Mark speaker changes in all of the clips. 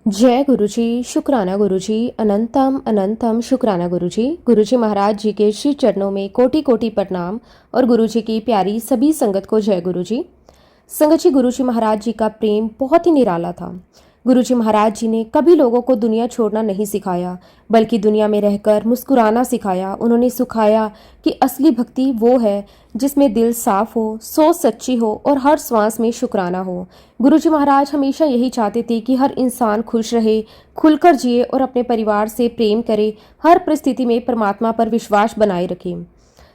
Speaker 1: जय गुरुजी, शुक्राना गुरुजी, अनंतम अनंतम शुक्राना गुरुजी। गुरुजी महाराज जी के श्री चरणों में कोटि कोटि प्रणाम और गुरुजी की प्यारी सभी संगत को जय गुरुजी। संगत जी, गुरुजी महाराज जी का प्रेम बहुत ही निराला था। गुरुजी महाराज जी ने कभी लोगों को दुनिया छोड़ना नहीं सिखाया, बल्कि दुनिया में रहकर मुस्कुराना सिखाया। उन्होंने सिखाया कि असली भक्ति वो है जिसमें दिल साफ हो, सोच सच्ची हो और हर श्वास में शुक्राना हो। गुरुजी महाराज हमेशा यही चाहते थे कि हर इंसान खुश रहे, खुलकर जिए और अपने परिवार से प्रेम करे, हर परिस्थिति में परमात्मा पर विश्वास बनाए रखे।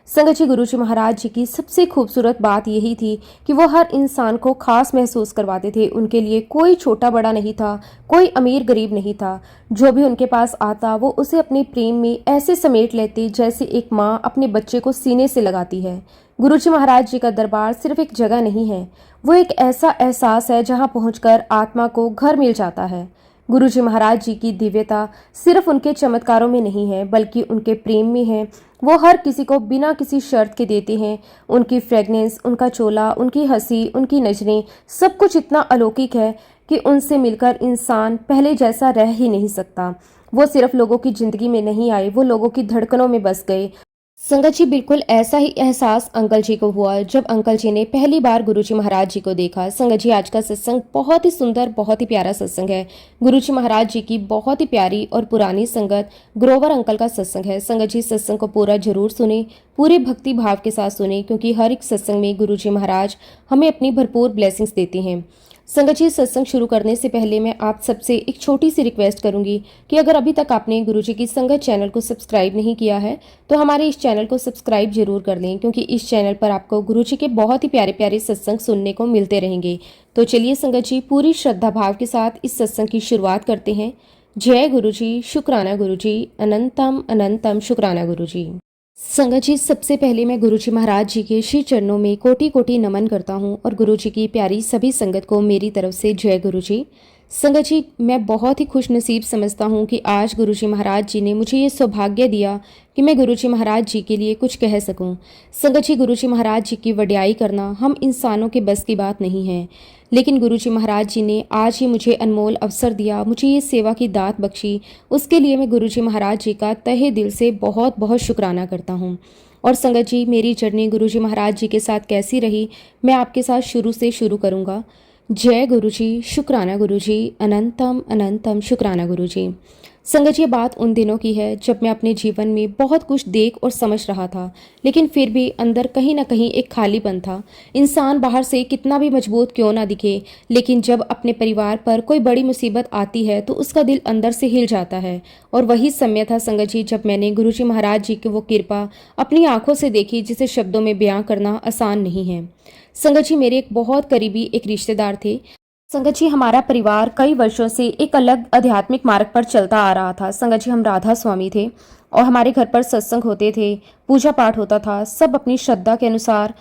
Speaker 1: संगत जी, गुरुजी महाराज जी की सबसे खूबसूरत बात यही थी कि वो हर इंसान को खास महसूस करवाते थे। उनके लिए कोई छोटा बड़ा नहीं था, कोई अमीर गरीब नहीं था। जो भी उनके पास आता वो उसे अपने प्रेम में ऐसे समेट लेते जैसे एक माँ अपने बच्चे को सीने से लगाती है। गुरुजी महाराज जी का दरबार सिर्फ एक जगह नहीं है, वो एक ऐसा एहसास है जहाँ पहुँचकर आत्मा को घर मिल जाता है। गुरुजी महाराज जी की दिव्यता सिर्फ उनके चमत्कारों में नहीं है, बल्कि उनके प्रेम में है। वो हर किसी को बिना किसी शर्त के देते हैं। उनकी फ्रेगनेंस, उनका चोला, उनकी हंसी, उनकी नजरें, सब कुछ इतना अलौकिक है कि उनसे मिलकर इंसान पहले जैसा रह ही नहीं सकता। वो सिर्फ लोगों की जिंदगी में नहीं आए, वो लोगों की धड़कनों में बस गए। संगत जी, बिल्कुल ऐसा ही एहसास अंकल जी को हुआ जब अंकल जी ने पहली बार गुरुजी महाराज जी को देखा। संगत जी, आज का सत्संग बहुत ही सुंदर, बहुत ही प्यारा सत्संग है। गुरुजी महाराज जी की बहुत ही प्यारी और पुरानी संगत ग्रोवर अंकल का सत्संग है। संगत जी, सत्संग को पूरा जरूर सुने, पूरे भक्ति भाव के साथ सुने, क्योंकि हर एक सत्संग में गुरुजी महाराज हमें अपनी भरपूर ब्लेसिंग्स देते हैं। संगत जी, सत्संग शुरू करने से पहले मैं आप सबसे एक छोटी सी रिक्वेस्ट करूंगी कि अगर अभी तक आपने गुरुजी की संगत चैनल को सब्सक्राइब नहीं किया है तो हमारे इस चैनल को सब्सक्राइब जरूर कर लें, क्योंकि इस चैनल पर आपको गुरुजी के बहुत ही प्यारे प्यारे सत्संग सुनने को मिलते रहेंगे। तो चलिए संगत जी, पूरी श्रद्धा भाव के साथ इस सत्संग की शुरुआत करते हैं। जय गुरुजी, शुक्राना गुरुजी, अनंतम अनंतम शुक्राना गुरुजी। संगत जी, सबसे पहले मैं गुरुजी महाराज जी के श्री चरणों में कोटि कोटि नमन करता हूँ और गुरुजी की प्यारी सभी संगत को मेरी तरफ से जय गुरुजी। संगत जी, मैं बहुत ही खुश नसीब समझता हूँ कि आज गुरुजी महाराज जी ने मुझे ये सौभाग्य दिया कि मैं गुरुजी महाराज जी के लिए कुछ कह सकूँ। संगत जी, गुरुजी महाराज जी की वड्याई करना हम इंसानों के बस की बात नहीं है, लेकिन गुरुजी महाराज जी ने आज ही मुझे अनमोल अवसर दिया, मुझे ये सेवा की दात बख्शी। उसके लिए मैं गुरुजी महाराज जी का तहे दिल से बहुत बहुत शुक्राना करता हूँ। और संगत जी, मेरी जर्नी गुरुजी महाराज जी के साथ कैसी रही, मैं आपके साथ शुरू से शुरू करूँगा। जय गुरुजी, शुक्राना गुरुजी, अनंतम अनंतम शुक्राना गुरुजी। संगत, ये बात उन दिनों की है जब मैं अपने जीवन में बहुत कुछ देख और समझ रहा था, लेकिन फिर भी अंदर कहीं ना कहीं एक खालीपन था। इंसान बाहर से कितना भी मजबूत क्यों ना दिखे, लेकिन जब अपने परिवार पर कोई बड़ी मुसीबत आती है तो उसका दिल अंदर से हिल जाता है। और वही समय था संगत जी जब मैंने गुरुजी महाराज जी की वो कृपा अपनी आंखों से देखी जिसे शब्दों में बयां करना आसान नहीं है। संगत जी, मेरे एक बहुत करीबी एक रिश्तेदार थे। संगत जी, हमारा परिवार कई वर्षों से एक अलग आध्यात्मिक मार्ग पर चलता आ रहा था। संगत जी, हम राधा स्वामी थे और हमारे घर पर सत्संग होते थे, पूजा पाठ होता था, सब अपनी श्रद्धा के अनुसार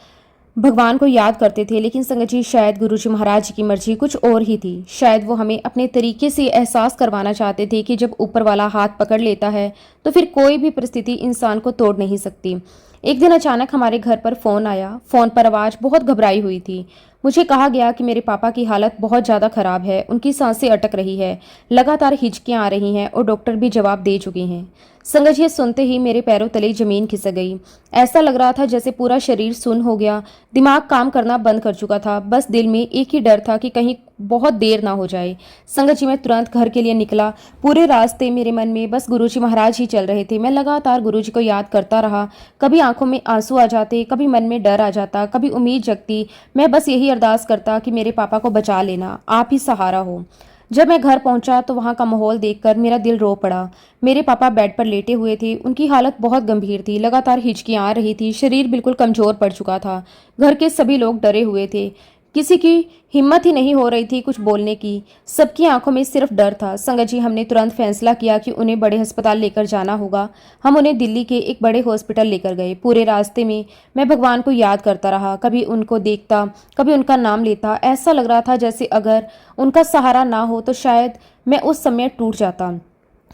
Speaker 1: भगवान को याद करते थे। लेकिन संगत जी, शायद गुरुजी महाराज जी की मर्जी कुछ और ही थी। शायद वो हमें अपने तरीके से एहसास करवाना चाहते थे कि जब ऊपर वाला हाथ पकड़ लेता है तो फिर कोई भी परिस्थिति इंसान को तोड़ नहीं सकती। एक दिन अचानक हमारे घर पर फ़ोन आया। फ़ोन पर आवाज़ बहुत घबराई हुई थी। मुझे कहा गया कि मेरे पापा की हालत बहुत ज़्यादा ख़राब है, उनकी सांसें अटक रही है, लगातार हिचकियाँ आ रही हैं और डॉक्टर भी जवाब दे चुके हैं। संगत, ये सुनते ही मेरे पैरों तले ज़मीन खिसक गई। ऐसा लग रहा था जैसे पूरा शरीर सुन्न हो गया, दिमाग काम करना बंद कर चुका था। बस दिल में एक ही डर था कि कहीं बहुत देर ना हो जाए। संगत जी, मैं तुरंत घर के लिए निकला। पूरे रास्ते मेरे मन में बस गुरुजी महाराज ही चल रहे थे। मैं लगातार गुरुजी को याद करता रहा। कभी आंखों में आंसू आ जाते, कभी मन में डर आ जाता, कभी उम्मीद जगती। मैं बस यही अरदास करता कि मेरे पापा को बचा लेना, आप ही सहारा हो। जब मैं घर पहुंचा तो वहां का माहौल देखकर मेरा दिल रो पड़ा। मेरे पापा बेड पर लेटे हुए थे, उनकी हालत बहुत गंभीर थी, लगातार हिचकियां आ रही थी, शरीर बिल्कुल कमजोर पड़ चुका था। घर के सभी लोग डरे हुए थे, किसी की हिम्मत ही नहीं हो रही थी कुछ बोलने की। सबकी आंखों में सिर्फ डर था। संगत जी, हमने तुरंत फैसला किया कि उन्हें बड़े अस्पताल लेकर जाना होगा। हम उन्हें दिल्ली के एक बड़े हॉस्पिटल लेकर गए। पूरे रास्ते में मैं भगवान को याद करता रहा, कभी उनको देखता, कभी उनका नाम लेता। ऐसा लग रहा था जैसे अगर उनका सहारा ना हो तो शायद मैं उस समय टूट जाता।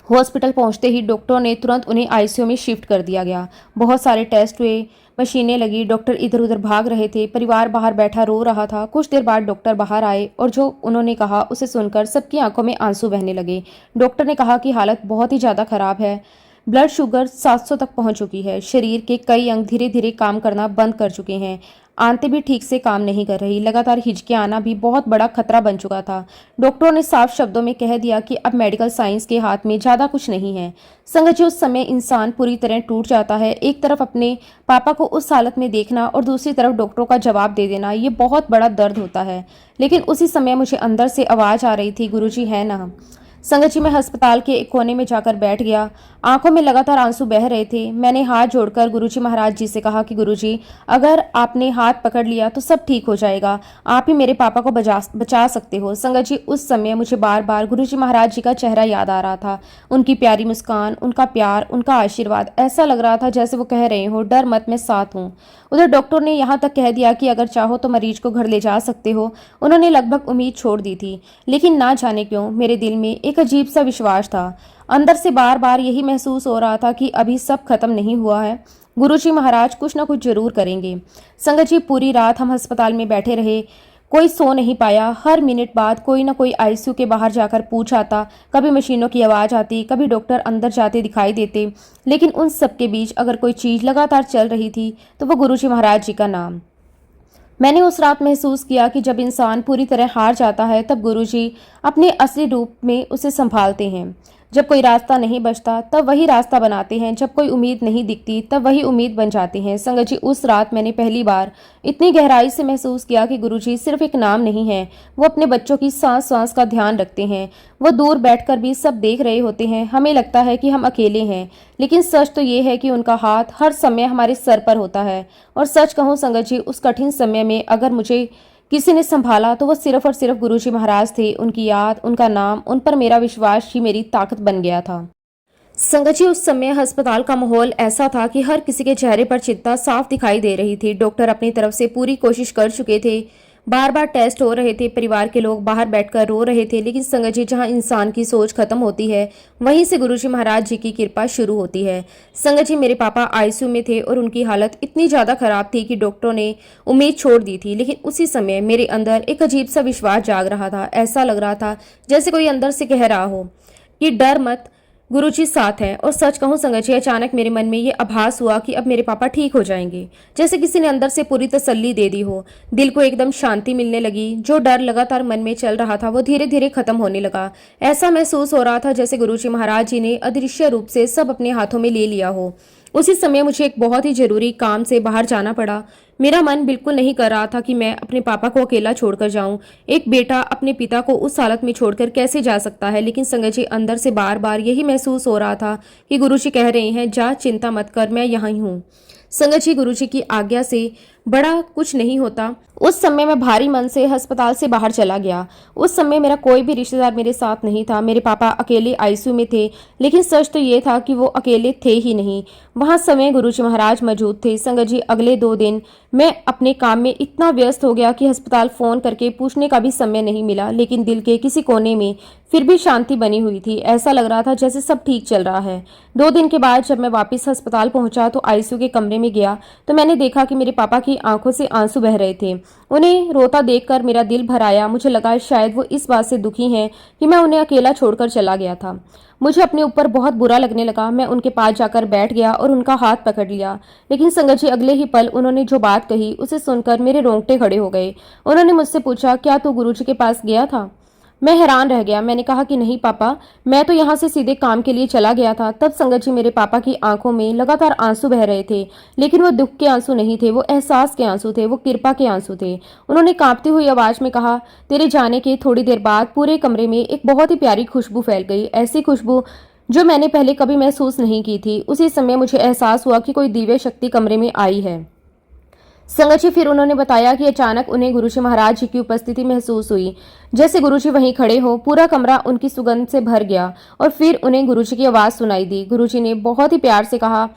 Speaker 1: हॉस्पिटल पहुंचते ही डॉक्टरों ने तुरंत उन्हें आईसीयू में शिफ्ट कर दिया गया। बहुत सारे टेस्ट हुए, मशीनें लगी, डॉक्टर इधर उधर भाग रहे थे, परिवार बाहर बैठा रो रहा था। कुछ देर बाद डॉक्टर बाहर आए और जो उन्होंने कहा उसे सुनकर सबकी आंखों में आंसू बहने लगे। डॉक्टर ने कहा कि हालत बहुत ही ज़्यादा खराब है, ब्लड शुगर 700 तक पहुंच चुकी है, शरीर के कई अंग धीरे धीरे काम करना बंद कर चुके हैं, आंतें भी ठीक से काम नहीं कर रही, लगातार हिचकियां आना भी बहुत बड़ा खतरा बन चुका था। डॉक्टरों ने साफ शब्दों में कह दिया कि अब मेडिकल साइंस के हाथ में ज़्यादा कुछ नहीं है। संगत जी, उस समय इंसान पूरी तरह टूट जाता है। एक तरफ अपने पापा को उस हालत में देखना और दूसरी तरफ डॉक्टरों का जवाब दे देना, ये बहुत बड़ा दर्द होता है। लेकिन उसी समय मुझे अंदर से आवाज़ आ रही थी, गुरुजी है ना। संगत जी, मैं अस्पताल के एक कोने में जाकर बैठ गया। आंखों में लगातार आंसू बह रहे थे। मैंने हाथ जोड़कर गुरुजी महाराज जी से कहा कि गुरुजी, अगर आपने हाथ पकड़ लिया तो सब ठीक हो जाएगा, आप ही मेरे पापा को बचा सकते हो। संगत जी, उस समय मुझे बार बार गुरुजी महाराज जी का चेहरा याद आ रहा था, उनकी प्यारी मुस्कान, उनका प्यार, उनका आशीर्वाद। ऐसा लग रहा था जैसे वो कह रहे हो, डर मत, मैं साथ हूँ। उधर डॉक्टर ने यहाँ तक कह दिया कि अगर चाहो तो मरीज को घर ले जा सकते हो। उन्होंने लगभग उम्मीद छोड़ दी थी, लेकिन ना जाने क्यों मेरे दिल में एक अजीब सा विश्वास था। अंदर से बार बार यही महसूस हो रहा था कि अभी सब खत्म नहीं हुआ है, गुरुजी महाराज कुछ ना कुछ जरूर करेंगे। संगत जी, पूरी रात हम अस्पताल में बैठे रहे, कोई सो नहीं पाया। हर मिनट बाद कोई ना कोई आईसीयू के बाहर जाकर पूछ आता, कभी मशीनों की आवाज आती, कभी डॉक्टर अंदर जाते दिखाई देते। लेकिन उन सब के बीच अगर कोई चीज लगातार चल रही थी तो वो गुरुजी महाराज जी का नाम। मैंने उस रात महसूस किया कि जब इंसान पूरी तरह हार जाता है तब गुरुजी अपने असली रूप में उसे संभालते हैं। जब कोई रास्ता नहीं बचता तब वही रास्ता बनाते हैं, जब कोई उम्मीद नहीं दिखती तब वही उम्मीद बन जाते हैं। संगत जी, उस रात मैंने पहली बार इतनी गहराई से महसूस किया कि गुरुजी सिर्फ एक नाम नहीं है, वो अपने बच्चों की सांस सांस का ध्यान रखते हैं। वो दूर बैठकर भी सब देख रहे होते हैं। हमें लगता है कि हम अकेले हैं, लेकिन सच तो ये है कि उनका हाथ हर समय हमारे सर पर होता है। और सच कहूँ संगत जी, उस कठिन समय में अगर मुझे किसी ने संभाला तो वो सिर्फ और सिर्फ गुरुजी महाराज थे। उनकी याद, उनका नाम, उन पर मेरा विश्वास ही मेरी ताकत बन गया था। संगत जी, उस समय अस्पताल का माहौल ऐसा था कि हर किसी के चेहरे पर चिंता साफ दिखाई दे रही थी। डॉक्टर अपनी तरफ से पूरी कोशिश कर चुके थे, बार बार टेस्ट हो रहे थे, परिवार के लोग बाहर बैठकर रो रहे थे। लेकिन संगत जी, जहाँ इंसान की सोच खत्म होती है वहीं से गुरुजी महाराज जी की कृपा शुरू होती है। संगत जी, मेरे पापा आईसीयू में थे और उनकी हालत इतनी ज़्यादा खराब थी कि डॉक्टरों ने उम्मीद छोड़ दी थी। लेकिन उसी समय मेरे अंदर एक अजीब सा विश्वास जाग रहा था। ऐसा लग रहा था जैसे कोई अंदर से कह रहा हो कि डर मत, गुरुजी साथ हैं। और सच कहूं संगत जी, अचानक मेरे मन में ये आभास हुआ कि अब मेरे पापा ठीक हो जाएंगे, जैसे किसी ने अंदर से पूरी तसल्ली दे दी हो। दिल को एकदम शांति मिलने लगी। जो डर लगातार मन में चल रहा था वो धीरे धीरे खत्म होने लगा। ऐसा महसूस हो रहा था जैसे गुरुजी महाराज जी ने अदृश्य रूप से सब अपने हाथों में ले लिया हो। उसी समय मुझे एक बहुत ही जरूरी काम से बाहर जाना पड़ा। मेरा मन बिल्कुल नहीं कर रहा था कि मैं अपने पापा को अकेला छोड़कर जाऊं। एक बेटा अपने पिता को उस हालत में छोड़कर कैसे जा सकता है। लेकिन संगत जी, अंदर से बार बार यही महसूस हो रहा था कि गुरुजी कह रहे हैं, जा, चिंता मत कर, मैं यहाँ ही हूँ। संगत जी, गुरुजी की आज्ञा से बड़ा कुछ नहीं होता। उस समय मैं भारी मन से अस्पताल से बाहर चला गया। उस समय मेरा कोई भी रिश्तेदार मेरे साथ नहीं था। मेरे पापा अकेले आईसीयू में थे, लेकिन सच तो ये था कि वो अकेले थे ही नहीं, वहाँ समय गुरुजी महाराज मौजूद थे। संगत जी, अगले 2 दिन मैं अपने काम में इतना व्यस्त हो गया कि अस्पताल फोन करके पूछने का भी समय नहीं मिला। लेकिन दिल के किसी कोने में फिर भी शांति बनी हुई थी। ऐसा लग रहा था जैसे सब ठीक चल रहा है। 2 दिन के बाद जब मैं वापस अस्पताल पहुंचा तो आईसीयू के कमरे में गया तो मैंने देखा कि मेरे पापा की आंखों से आंसू बह रहे थे। उन्हें रोता देखकर मेरा दिल भर आया। मुझे लगा शायद वो इस बात से दुखी हैं कि मैं उन्हें अकेला छोड़कर चला गया था। मुझे अपने ऊपर बहुत बुरा लगने लगा। मैं उनके पास जाकर बैठ गया और उनका हाथ पकड़ लिया। लेकिन संगत जी, अगले ही पल उन्होंने जो बात कही उसे सुनकर मेरे रोंगटे खड़े हो गए। उन्होंने मुझसे पूछा, क्या तू गुरुजी के पास गया था? मैं हैरान रह गया। मैंने कहा कि नहीं पापा, मैं तो यहाँ से सीधे काम के लिए चला गया था। तब संगत जी, मेरे पापा की आंखों में लगातार आंसू बह रहे थे। लेकिन वो दुख के आंसू नहीं थे, वो एहसास के आंसू थे, वो कृपा के आंसू थे। उन्होंने कांपती हुई आवाज में कहा, तेरे जाने के थोड़ी देर बाद पूरे कमरे में एक बहुत ही प्यारी खुशबू फैल गई, ऐसी खुशबू जो मैंने पहले कभी महसूस नहीं की थी। उसी समय मुझे एहसास हुआ कि कोई दिव्य शक्ति कमरे में आई है। संगत जी, फिर उन्होंने बताया कि अचानक उन्हें गुरुजी महाराज जी की उपस्थिति महसूस हुई, जैसे गुरुजी वहीं खड़े हो। पूरा कमरा उनकी सुगंध से भर गया और फिर उन्हें गुरुजी की आवाज सुनाई दी। गुरुजी ने बहुत ही प्यार से कहा,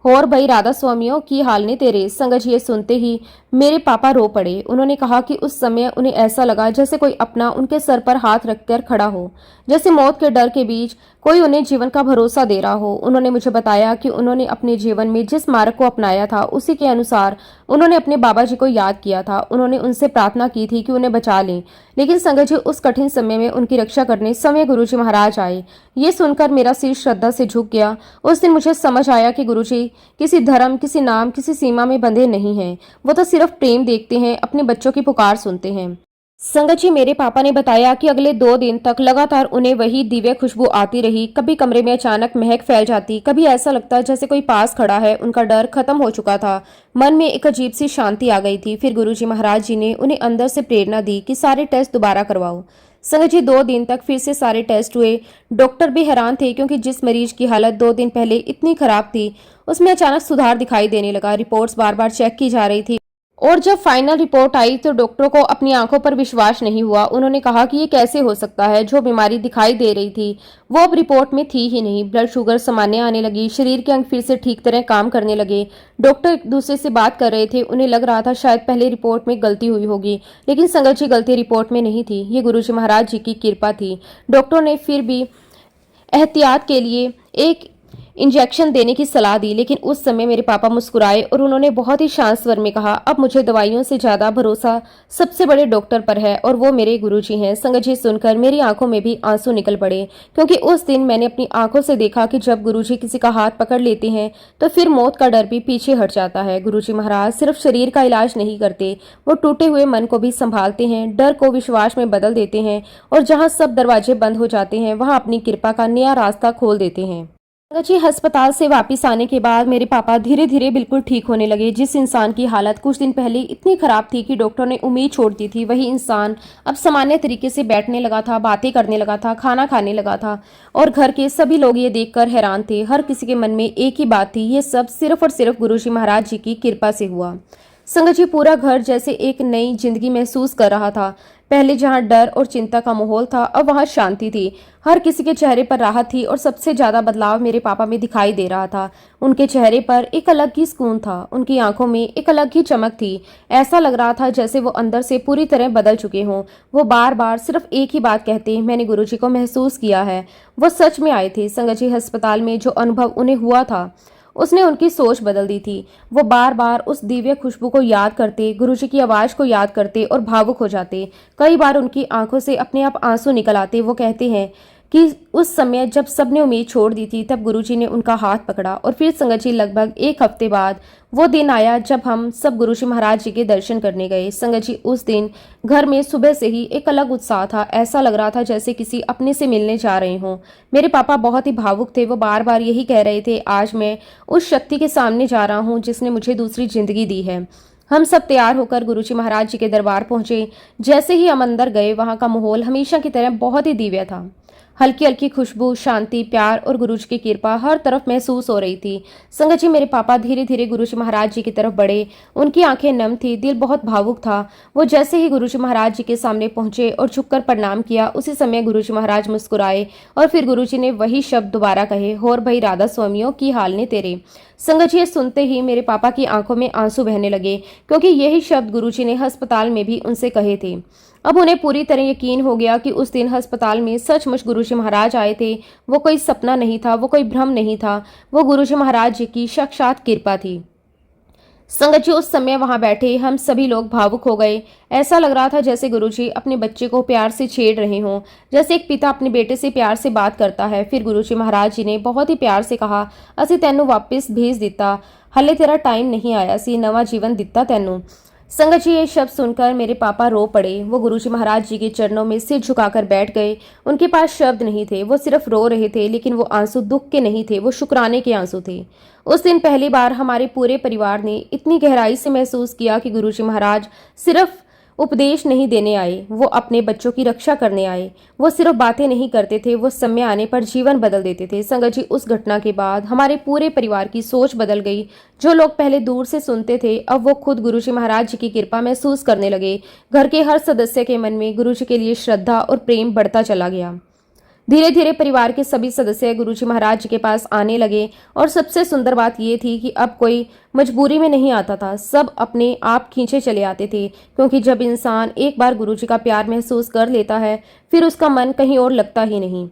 Speaker 1: और भाई राधा स्वामियों, की हाल ने तेरे। संगत जी, ये सुनते ही मेरे पापा रो पड़े। उन्होंने कहा कि उस समय उन्हें ऐसा लगा जैसे कोई अपना उनके सर पर हाथ रखकर खड़ा हो, जैसे मौत के डर के बीच कोई उन्हें जीवन का भरोसा दे रहा हो। उन्होंने मुझे बताया कि उन्होंने अपने जीवन में जिस मार्ग को अपनाया था उसी के अनुसार उन्होंने अपने बाबा जी को याद किया था। उन्होंने उनसे प्रार्थना की थी कि उन्हें बचा लें, लेकिन संगत जी उस कठिन समय में उनकी रक्षा करने समय गुरुजी महाराज आए। ये सुनकर मेरा सिर श्रद्धा से झुक गया। उस दिन मुझे समझ आया कि गुरुजी किसी धर्म, किसी नाम, किसी सीमा में बंधे नहीं हैं। वो तो सिर्फ प्रेम देखते हैं, अपने बच्चों की पुकार सुनते हैं। संगत जी, मेरे पापा ने बताया कि अगले 2 दिन तक लगातार उन्हें वही दिव्य खुशबू आती रही। कभी कमरे में अचानक महक फैल जाती, कभी ऐसा लगता जैसे कोई पास खड़ा है। उनका डर खत्म हो चुका था, मन में एक अजीब सी शांति आ गई थी। फिर गुरुजी महाराज जी ने उन्हें अंदर से प्रेरणा दी कि सारे टेस्ट दोबारा करवाओ। संगत जी, 2 दिन तक फिर से सारे टेस्ट हुए। डॉक्टर भी हैरान थे, क्योंकि जिस मरीज की हालत 2 दिन पहले इतनी खराब थी उसमें अचानक सुधार दिखाई देने लगा। रिपोर्ट्स बार बार चेक की जा रही थी, और जब फाइनल रिपोर्ट आई तो डॉक्टरों को अपनी आंखों पर विश्वास नहीं हुआ। उन्होंने कहा कि ये कैसे हो सकता है, जो बीमारी दिखाई दे रही थी वो अब रिपोर्ट में थी ही नहीं। ब्लड शुगर सामान्य आने लगी, शरीर के अंग फिर से ठीक तरह काम करने लगे। डॉक्टर एक दूसरे से बात कर रहे थे। उन्हें लग रहा था शायद पहले रिपोर्ट में गलती हुई होगी, लेकिन संगत जी, गलती रिपोर्ट में नहीं थी, ये गुरुजी महाराज जी की कृपा थी। डॉक्टर ने फिर भी एहतियात के लिए एक इंजेक्शन देने की सलाह दी, लेकिन उस समय मेरे पापा मुस्कुराए और उन्होंने बहुत ही शांत स्वर में कहा, अब मुझे दवाइयों से ज्यादा भरोसा सबसे बड़े डॉक्टर पर है, और वो मेरे गुरुजी हैं। संगत जी, सुनकर मेरी आंखों में भी आंसू निकल पड़े, क्योंकि उस दिन मैंने अपनी आंखों से देखा कि जब गुरुजी किसी का हाथ पकड़ लेते हैं तो फिर मौत का डर भी पीछे हट जाता है। गुरुजी महाराज सिर्फ शरीर का इलाज नहीं करते, वो टूटे हुए मन को भी संभालते हैं, डर को विश्वास में बदल देते हैं, और जहाँ सब दरवाजे बंद हो जाते हैं वहाँ अपनी कृपा का नया रास्ता खोल देते हैं। जी, अस्पताल से वापस आने के बाद मेरे पापा धीरे धीरे बिल्कुल ठीक होने लगे। जिस इंसान की हालत कुछ दिन पहले इतनी खराब थी कि डॉक्टर ने उम्मीद छोड़ दी थी, वही इंसान अब सामान्य तरीके से बैठने लगा था, बातें करने लगा था, खाना खाने लगा था, और घर के सभी लोग ये देखकर हैरान थे। हर किसी के मन में एक ही बात थी, ये सब सिर्फ और सिर्फ गुरुजी महाराज जी की कृपा से हुआ। संगत जी, पूरा घर जैसे एक नई जिंदगी महसूस कर रहा था। पहले जहां डर और चिंता का माहौल था, अब वहां शांति थी। हर किसी के चेहरे पर राहत थी, और सबसे ज्यादा बदलाव मेरे पापा में दिखाई दे रहा था। उनके चेहरे पर एक अलग ही सुकून था, उनकी आंखों में एक अलग ही चमक थी। ऐसा लग रहा था जैसे वो अंदर से पूरी तरह बदल चुके हों। वो बार बार सिर्फ एक ही बात कहते, मैंने गुरुजी को महसूस किया है। वो सच में आए थे। संगत जी, अस्पताल में जो अनुभव उन्हें हुआ था उसने उनकी सोच बदल दी थी। वो बार बार उस दिव्य खुशबू को याद करते, गुरुजी की आवाज को याद करते और भावुक हो जाते। कई बार उनकी आंखों से अपने आप आंसू निकल आते। वो कहते हैं कि उस समय जब सबने उम्मीद छोड़ दी थी तब गुरुजी ने उनका हाथ पकड़ा। और फिर संगत जी, लगभग 1 हफ्ते बाद वो दिन आया जब हम सब गुरुजी महाराज जी के दर्शन करने गए। संगत जी, उस दिन घर में सुबह से ही एक अलग उत्साह था। ऐसा लग रहा था जैसे किसी अपने से मिलने जा रहे हों। मेरे पापा बहुत ही भावुक थे। वो बार बार यही कह रहे थे, आज मैं उस शक्ति के सामने जा रहा हूँ जिसने मुझे दूसरी जिंदगी दी है। हम सब तैयार होकर गुरुजी महाराज जी के दरबार पहुंचे। जैसे ही हम अंदर गए, वहां का माहौल हमेशा की तरह बहुत ही दिव्य था। हल्की हल्की खुशबू, शांति, प्यार और गुरुजी की कृपा हर तरफ महसूस हो रही थी। संगत जी, मेरे पापा धीरे धीरे गुरुजी महाराज जी की तरफ बढ़े। उनकी आंखें नम थी, दिल बहुत भावुक था। वो जैसे ही गुरुजी महाराज जी के सामने पहुंचे और झुककर प्रणाम किया, उसी समय गुरुजी महाराज मुस्कुराए, और फिर गुरुजी ने वही शब्द दोबारा कहे, होर भाई राधा स्वामियों की हाल ने तेरे। संगत जी, सुनते ही मेरे पापा की आंखों में आंसू बहने लगे, क्योंकि यही शब्द गुरुजी ने अस्पताल में भी उनसे कहे थे। अब उन्हें पूरी तरह यकीन हो गया कि उस दिन अस्पताल में सचमुच गुरुजी महाराज आए थे। वो कोई सपना नहीं था, वो कोई भ्रम नहीं था, वो गुरुजी महाराज जी की साक्षात कृपा थी। संगत जी, उस समय वहां बैठे हम सभी लोग भावुक हो गए। ऐसा लग रहा था जैसे गुरुजी अपने बच्चे को प्यार से छेड़ रहे हों, जैसे एक पिता अपने बेटे से प्यार से बात करता है। फिर गुरुजी महाराज जी ने बहुत ही प्यार से कहा, असी तैनू वापस भेज दिता, हले तेरा टाइम नहीं आया सी, नवा जीवन दिता तैनू। संगत जी, ये शब्द सुनकर मेरे पापा रो पड़े। वो गुरुजी महाराज जी के चरणों में सिर झुकाकर बैठ गए। उनके पास शब्द नहीं थे, वो सिर्फ रो रहे थे, लेकिन वो आंसू दुख के नहीं थे, वो शुक्राने के आंसू थे। उस दिन पहली बार हमारे पूरे परिवार ने इतनी गहराई से महसूस किया कि गुरुजी महाराज सिर्फ उपदेश नहीं देने आए, वो अपने बच्चों की रक्षा करने आए। वो सिर्फ बातें नहीं करते थे, वो समय आने पर जीवन बदल देते थे। संगत जी, उस घटना के बाद हमारे पूरे परिवार की सोच बदल गई। जो लोग पहले दूर से सुनते थे, अब वो खुद गुरुजी महाराज जी की कृपा महसूस करने लगे। घर के हर सदस्य के मन में गुरुजी के लिए श्रद्धा और प्रेम बढ़ता चला गया। धीरे धीरे परिवार के सभी सदस्य गुरुजी महाराज जी के पास आने लगे और सबसे सुंदर बात ये थी कि अब कोई मजबूरी में नहीं आता था, सब अपने आप खींचे चले आते थे, क्योंकि जब इंसान एक बार गुरुजी का प्यार महसूस कर लेता है फिर उसका मन कहीं और लगता ही नहीं।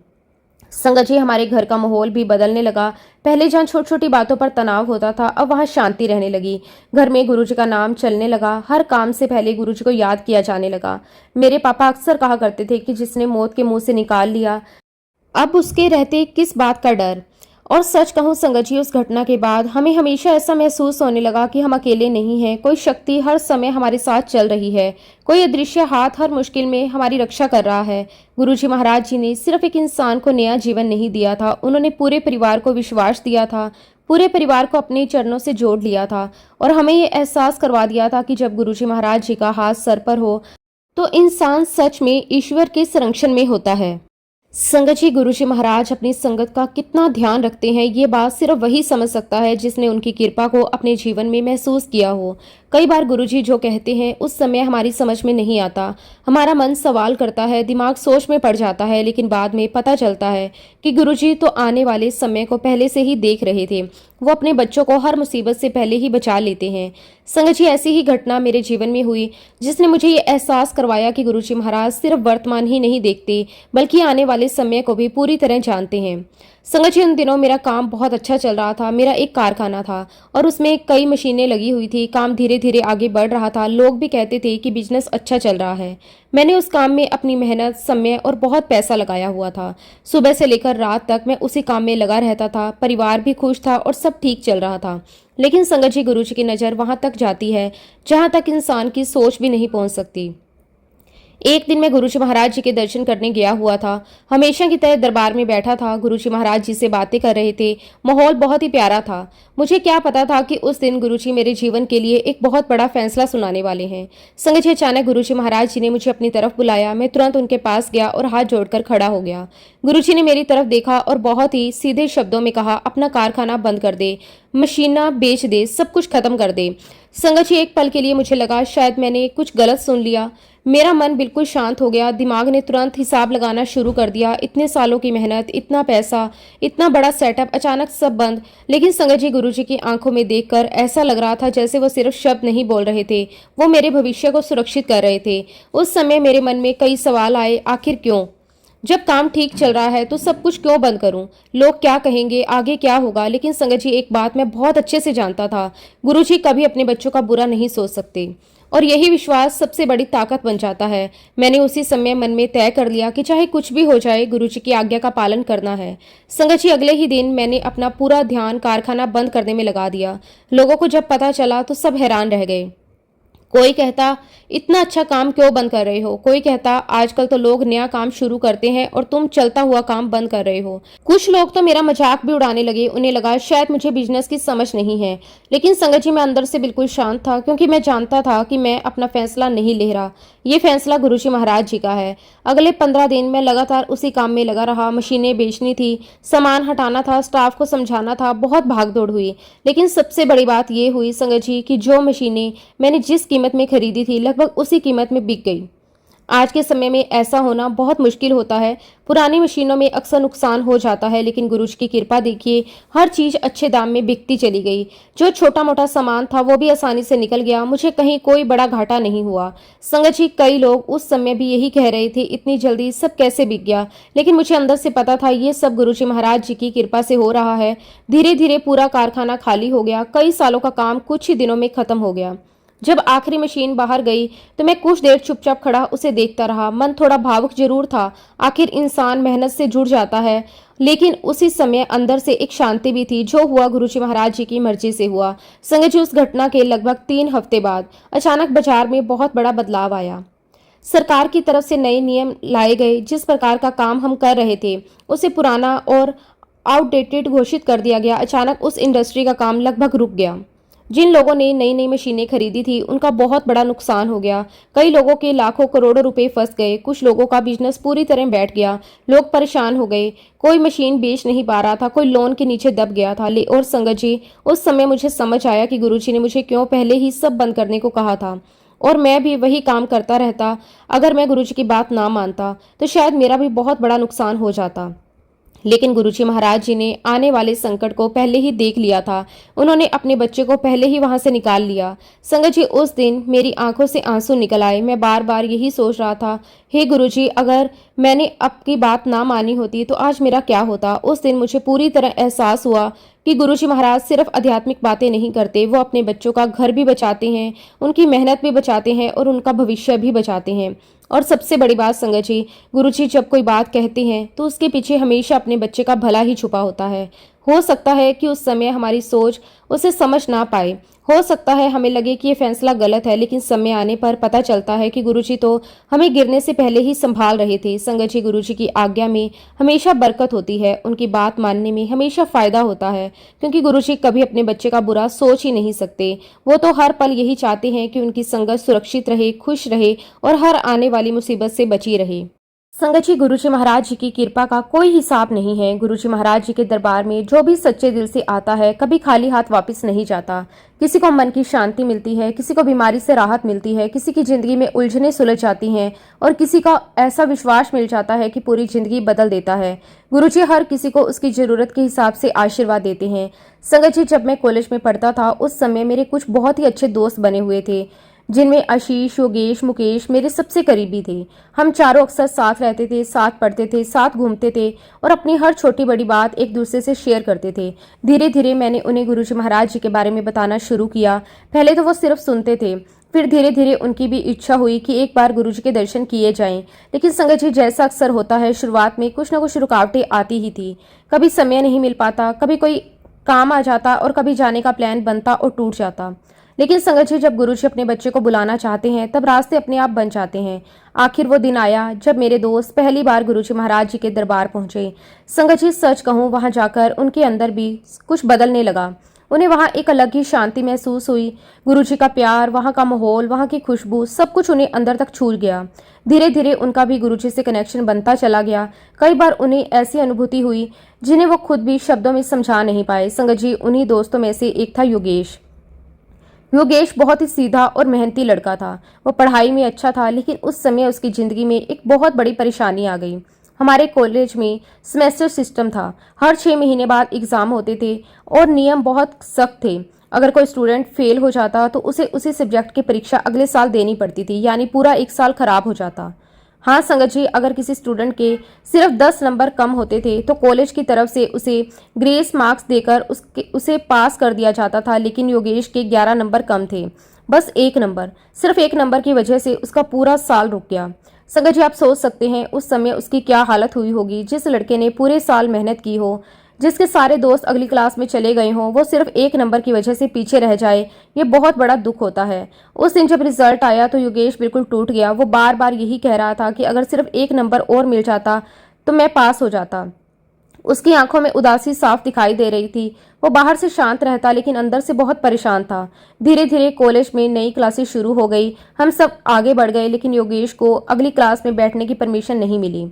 Speaker 1: संगत जी, हमारे घर का माहौल भी बदलने लगा। पहले जहाँ छोटी छोटी बातों पर तनाव होता था, अब वहाँ शांति रहने लगी। घर में गुरुजी का नाम चलने लगा, हर काम से पहले गुरुजी को याद किया जाने लगा। मेरे पापा अक्सर कहा करते थे कि जिसने मौत के मुंह से निकाल लिया, अब उसके रहते किस बात का डर। और सच कहूं संगत जी, उस घटना के बाद हमें हमेशा ऐसा महसूस होने लगा कि हम अकेले नहीं हैं। कोई शक्ति हर समय हमारे साथ चल रही है, कोई अदृश्य हाथ हर मुश्किल में हमारी रक्षा कर रहा है। गुरुजी महाराज जी ने सिर्फ एक इंसान को नया जीवन नहीं दिया था, उन्होंने पूरे परिवार को विश्वास दिया था, पूरे परिवार को अपने चरणों से जोड़ लिया था और हमें ये एहसास करवा दिया था कि जब गुरुजी महाराज जी का हाथ सर पर हो तो इंसान सच में ईश्वर के संरक्षण में होता है। संगत जी, गुरुजी महाराज अपनी संगत का कितना ध्यान रखते हैं, ये बात सिर्फ वही समझ सकता है जिसने उनकी कृपा को अपने जीवन में महसूस किया हो। कई बार गुरुजी जो कहते हैं उस समय हमारी समझ में नहीं आता, हमारा मन सवाल करता है, दिमाग सोच में पड़ जाता है, लेकिन बाद में पता चलता है कि गुरुजी तो आने वाले समय को पहले से ही देख रहे थे। वो अपने बच्चों को हर मुसीबत से पहले ही बचा लेते हैं। संगत जी, ऐसी ही घटना मेरे जीवन में हुई जिसने मुझे ये एहसास करवाया कि गुरुजी महाराज सिर्फ वर्तमान ही नहीं देखते बल्कि आने वाले समय को भी पूरी तरह जानते हैं। संगत जी, उन दिनों मेरा काम बहुत अच्छा चल रहा था। मेरा एक कारखाना था और उसमें कई मशीनें लगी हुई थी। काम धीरे धीरे आगे बढ़ रहा था। लोग भी कहते थे कि बिजनेस अच्छा चल रहा है। मैंने उस काम में अपनी मेहनत, समय और बहुत पैसा लगाया हुआ था। सुबह से लेकर रात तक मैं उसी काम में लगा रहता था। परिवार भी खुश था और सब ठीक चल रहा था। लेकिन संगत जी, गुरुजी की नज़र वहां तक जाती है जहां तक इंसान की सोच भी नहीं पहुंच सकती। एक दिन मैं गुरुजी महाराज जी के दर्शन करने गया हुआ था। हमेशा की तरह दरबार में बैठा था, गुरुजी महाराज जी से बातें कर रहे थे। माहौल बहुत ही प्यारा था। मुझे क्या पता था कि उस दिन गुरुजी मेरे जीवन के लिए एक बहुत बड़ा फैसला सुनाने वाले हैं। संगत जी, अचानक गुरुजी महाराज जी ने मुझे अपनी तरफ बुलाया। मैं तुरंत उनके पास गया और हाथ जोड़कर खड़ा हो गया। गुरुजी ने मेरी तरफ देखा और बहुत ही सीधे शब्दों में कहा, अपना कारखाना बंद कर दे, मशीना बेच दे, सब कुछ खत्म कर दे। संगत जी, एक पल के लिए मुझे लगा शायद मैंने कुछ गलत सुन लिया। मेरा मन बिल्कुल शांत हो गया। दिमाग ने तुरंत हिसाब लगाना शुरू कर दिया। इतने सालों की मेहनत, इतना पैसा, इतना बड़ा सेटअप, अचानक सब बंद। लेकिन संगत जी, गुरुजी की आंखों में देखकर ऐसा लग रहा था जैसे वो सिर्फ शब्द नहीं बोल रहे थे, वो मेरे भविष्य को सुरक्षित कर रहे थे। उस समय मेरे मन में कई सवाल आए। आखिर क्यों? जब काम ठीक चल रहा है तो सब कुछ क्यों बंद करूं? लोग क्या कहेंगे, आगे क्या होगा? लेकिन संगत जी, एक बात मैं बहुत अच्छे से जानता था, गुरुजी कभी अपने बच्चों का बुरा नहीं सोच सकते और यही विश्वास सबसे बड़ी ताकत बन जाता है। मैंने उसी समय मन में तय कर लिया कि चाहे कुछ भी हो जाए, गुरुजी की आज्ञा का पालन करना है। संगत जी, अगले ही दिन मैंने अपना पूरा ध्यान कारखाना बंद करने में लगा दिया। लोगों को जब पता चला तो सब हैरान रह गए। कोई कहता, इतना अच्छा काम क्यों बंद कर रहे हो? कोई कहता, आजकल तो लोग नया काम शुरू करते हैं और तुम चलता हुआ काम बंद कर रहे हो। कुछ लोग तो मेरा मजाक भी उड़ाने लगे। उन्हें लगा शायद मुझे बिजनेस की समझ नहीं है। लेकिन संगत जी, मैं अंदर से बिल्कुल शांत था, क्योंकि मैं जानता था कि मैं अपना फैसला नहीं ले रहा, ये फैसला गुरुजी महाराज जी का है। अगले 15 दिन मैं लगातार उसी काम में लगा रहा। मशीनें बेचनी थी, सामान हटाना था, स्टाफ को समझाना था, बहुत भागदौड़ हुई। लेकिन सबसे बड़ी बात यह हुई संगत जी कि जो मशीनें मैंने जिस कीमत में खरीदी थी, लगभग उसी कीमत में बिक गई। आज के समय में ऐसा होना बहुत मुश्किल होता है। पुरानी मशीनों में अक्सर नुकसान हो जाता है, लेकिन गुरुजी की कृपा देखिए, हर चीज अच्छे दाम में बिकती चली गई। जो छोटा मोटा सामान था वो भी आसानी से निकल गया। मुझे कहीं कोई बड़ा घाटा नहीं हुआ। संगत जी, कई लोग उस समय भी यही कह रहे थे, इतनी जल्दी सब कैसे बिक गया? लेकिन मुझे अंदर से पता था ये सब गुरुजी महाराज जी की कृपा से हो रहा है। धीरे धीरे पूरा कारखाना खाली हो गया। कई सालों का काम कुछ ही दिनों में खत्म हो गया। जब आखिरी मशीन बाहर गई तो मैं कुछ देर चुपचाप खड़ा उसे देखता रहा। मन थोड़ा भावुक जरूर था, आखिर इंसान मेहनत से जुड़ जाता है, लेकिन उसी समय अंदर से एक शांति भी थी। जो हुआ गुरुजी महाराज जी की मर्जी से हुआ। संगत जी, उस घटना के लगभग 3 हफ्ते बाद अचानक बाजार में बहुत बड़ा बदलाव आया। सरकार की तरफ से नए नियम लाए गए। जिस प्रकार का काम हम कर रहे थे उसे पुराना और आउटडेटेड घोषित कर दिया गया। अचानक उस इंडस्ट्री का काम लगभग रुक गया। जिन लोगों ने नई नई मशीनें खरीदी थी उनका बहुत बड़ा नुकसान हो गया। कई लोगों के लाखों करोड़ों रुपए फंस गए। कुछ लोगों का बिजनेस पूरी तरह बैठ गया। लोग परेशान हो गए। कोई मशीन बेच नहीं पा रहा था, कोई लोन के नीचे दब गया था। और संगत जी, उस समय मुझे समझ आया कि गुरुजी ने मुझे क्यों पहले ही सब बंद करने को कहा था। और मैं भी वही काम करता रहता। अगर मैं गुरुजी की बात ना मानता तो शायद मेरा भी बहुत बड़ा नुकसान हो जाता। लेकिन गुरुजी महाराज जी ने आने वाले संकट को पहले ही देख लिया था। उन्होंने अपने बच्चे को पहले ही वहां से निकाल लिया। संगत जी, उस दिन मेरी आंखों से आंसू निकल आए। मैं बार बार यही सोच रहा था, हे गुरुजी, अगर मैंने आपकी बात ना मानी होती तो आज मेरा क्या होता। उस दिन मुझे पूरी तरह एहसास हुआ कि गुरुजी महाराज सिर्फ आध्यात्मिक बातें नहीं करते, वो अपने बच्चों का घर भी बचाते हैं, उनकी मेहनत भी बचाते हैं और उनका भविष्य भी बचाते हैं। और सबसे बड़ी बात संगत जी, गुरुजी जब कोई बात कहते हैं तो उसके पीछे हमेशा अपने बच्चे का भला ही छुपा होता है। हो सकता है कि उस समय हमारी सोच उसे समझ ना पाए, हो सकता है हमें लगे कि ये फैसला गलत है, लेकिन समय आने पर पता चलता है कि गुरुजी तो हमें गिरने से पहले ही संभाल रहे थे। संगत जी, गुरुजी की आज्ञा में हमेशा बरकत होती है, उनकी बात मानने में हमेशा फायदा होता है, क्योंकि गुरुजी कभी अपने बच्चे का बुरा सोच ही नहीं सकते। वो तो हर पल यही चाहते हैं कि उनकी संगत सुरक्षित रहे, खुश रहे और हर आने वाली मुसीबत से बची रहे। संगत जी, गुरुजी महाराज जी की कृपा का कोई हिसाब नहीं है। गुरुजी महाराज जी के दरबार में जो भी सच्चे दिल से आता है कभी खाली हाथ वापस नहीं जाता। किसी को मन की शांति मिलती है, किसी को बीमारी से राहत मिलती है, किसी की जिंदगी में उलझनें सुलझ जाती हैं और किसी का ऐसा विश्वास मिल जाता है कि पूरी जिंदगी बदल देता है। गुरुजी हर किसी को उसकी जरूरत के हिसाब से आशीर्वाद देते हैं। संगत जी, जब मैं कॉलेज में पढ़ता था उस समय मेरे कुछ बहुत ही अच्छे दोस्त बने हुए थे, जिनमें आशीष, योगेश, मुकेश मेरे सबसे करीबी थे। हम चारों अक्सर साथ रहते थे, साथ पढ़ते थे, साथ घूमते थे और अपनी हर छोटी बड़ी बात एक दूसरे से शेयर करते थे। धीरे धीरे मैंने उन्हें गुरुजी महाराज जी के बारे में बताना शुरू किया। पहले तो वो सिर्फ सुनते थे, फिर धीरे धीरे उनकी भी इच्छा हुई कि एक बार गुरुजी के दर्शन किए जाएं। लेकिन संगत जी, जैसा अक्सर होता है, शुरुआत में कुछ न कुछ रुकावटें आती ही थी। कभी समय नहीं मिल पाता, कभी कोई काम आ जाता और कभी जाने का प्लान बनता और टूट जाता। लेकिन संगत जी, जब गुरुजी अपने बच्चे को बुलाना चाहते हैं तब रास्ते अपने आप बन जाते हैं। आखिर वो दिन आया जब मेरे दोस्त पहली बार गुरुजी महाराज जी के दरबार पहुंचे। संगत जी, सच कहूं, वहां जाकर उनके अंदर भी कुछ बदलने लगा। उन्हें वहां एक अलग ही शांति महसूस हुई। गुरुजी का प्यार, वहां का माहौल, वहां की खुशबू, सब कुछ उन्हें अंदर तक छू गया। धीरे धीरे उनका भी गुरुजी से कनेक्शन बनता चला गया। कई बार उन्हें ऐसी अनुभूति हुई जिन्हें वो खुद भी शब्दों में समझा नहीं पाए। संगत जी, उन्हीं दोस्तों में से एक था योगेश। योगेश बहुत ही सीधा और मेहनती लड़का था। वो पढ़ाई में अच्छा था, लेकिन उस समय उसकी जिंदगी में एक बहुत बड़ी परेशानी आ गई। हमारे कॉलेज में सेमेस्टर सिस्टम था। हर 6 महीने बाद एग्जाम होते थे और नियम बहुत सख्त थे। अगर कोई स्टूडेंट फेल हो जाता तो उसे उसी सब्जेक्ट की परीक्षा अगले साल देनी पड़ती थी, यानी पूरा एक साल खराब हो जाता। हाँ संगत जी, अगर किसी स्टूडेंट के सिर्फ 10 नंबर कम होते थे तो कॉलेज की तरफ से उसे ग्रेस मार्क्स देकर उसे पास कर दिया जाता था। लेकिन योगेश के 11 नंबर कम थे, बस 1 नंबर। सिर्फ 1 नंबर की वजह से उसका पूरा साल रुक गया। संगत जी, आप सोच सकते हैं उस समय उसकी क्या हालत हुई होगी। जिस लड़के ने पूरे साल मेहनत की हो, जिसके सारे दोस्त अगली क्लास में चले गए हों, वो सिर्फ 1 नंबर की वजह से पीछे रह जाए, ये बहुत बड़ा दुख होता है। उस दिन जब रिजल्ट आया तो योगेश बिल्कुल टूट गया। वो बार बार यही कह रहा था कि अगर सिर्फ 1 नंबर और मिल जाता तो मैं पास हो जाता। उसकी आंखों में उदासी साफ दिखाई दे रही थी। वो बाहर से शांत रहता, लेकिन अंदर से बहुत परेशान था। धीरे धीरे कॉलेज में नई क्लासेस शुरू हो गई। हम सब आगे बढ़ गए, लेकिन योगेश को अगली क्लास में बैठने की परमिशन नहीं मिली।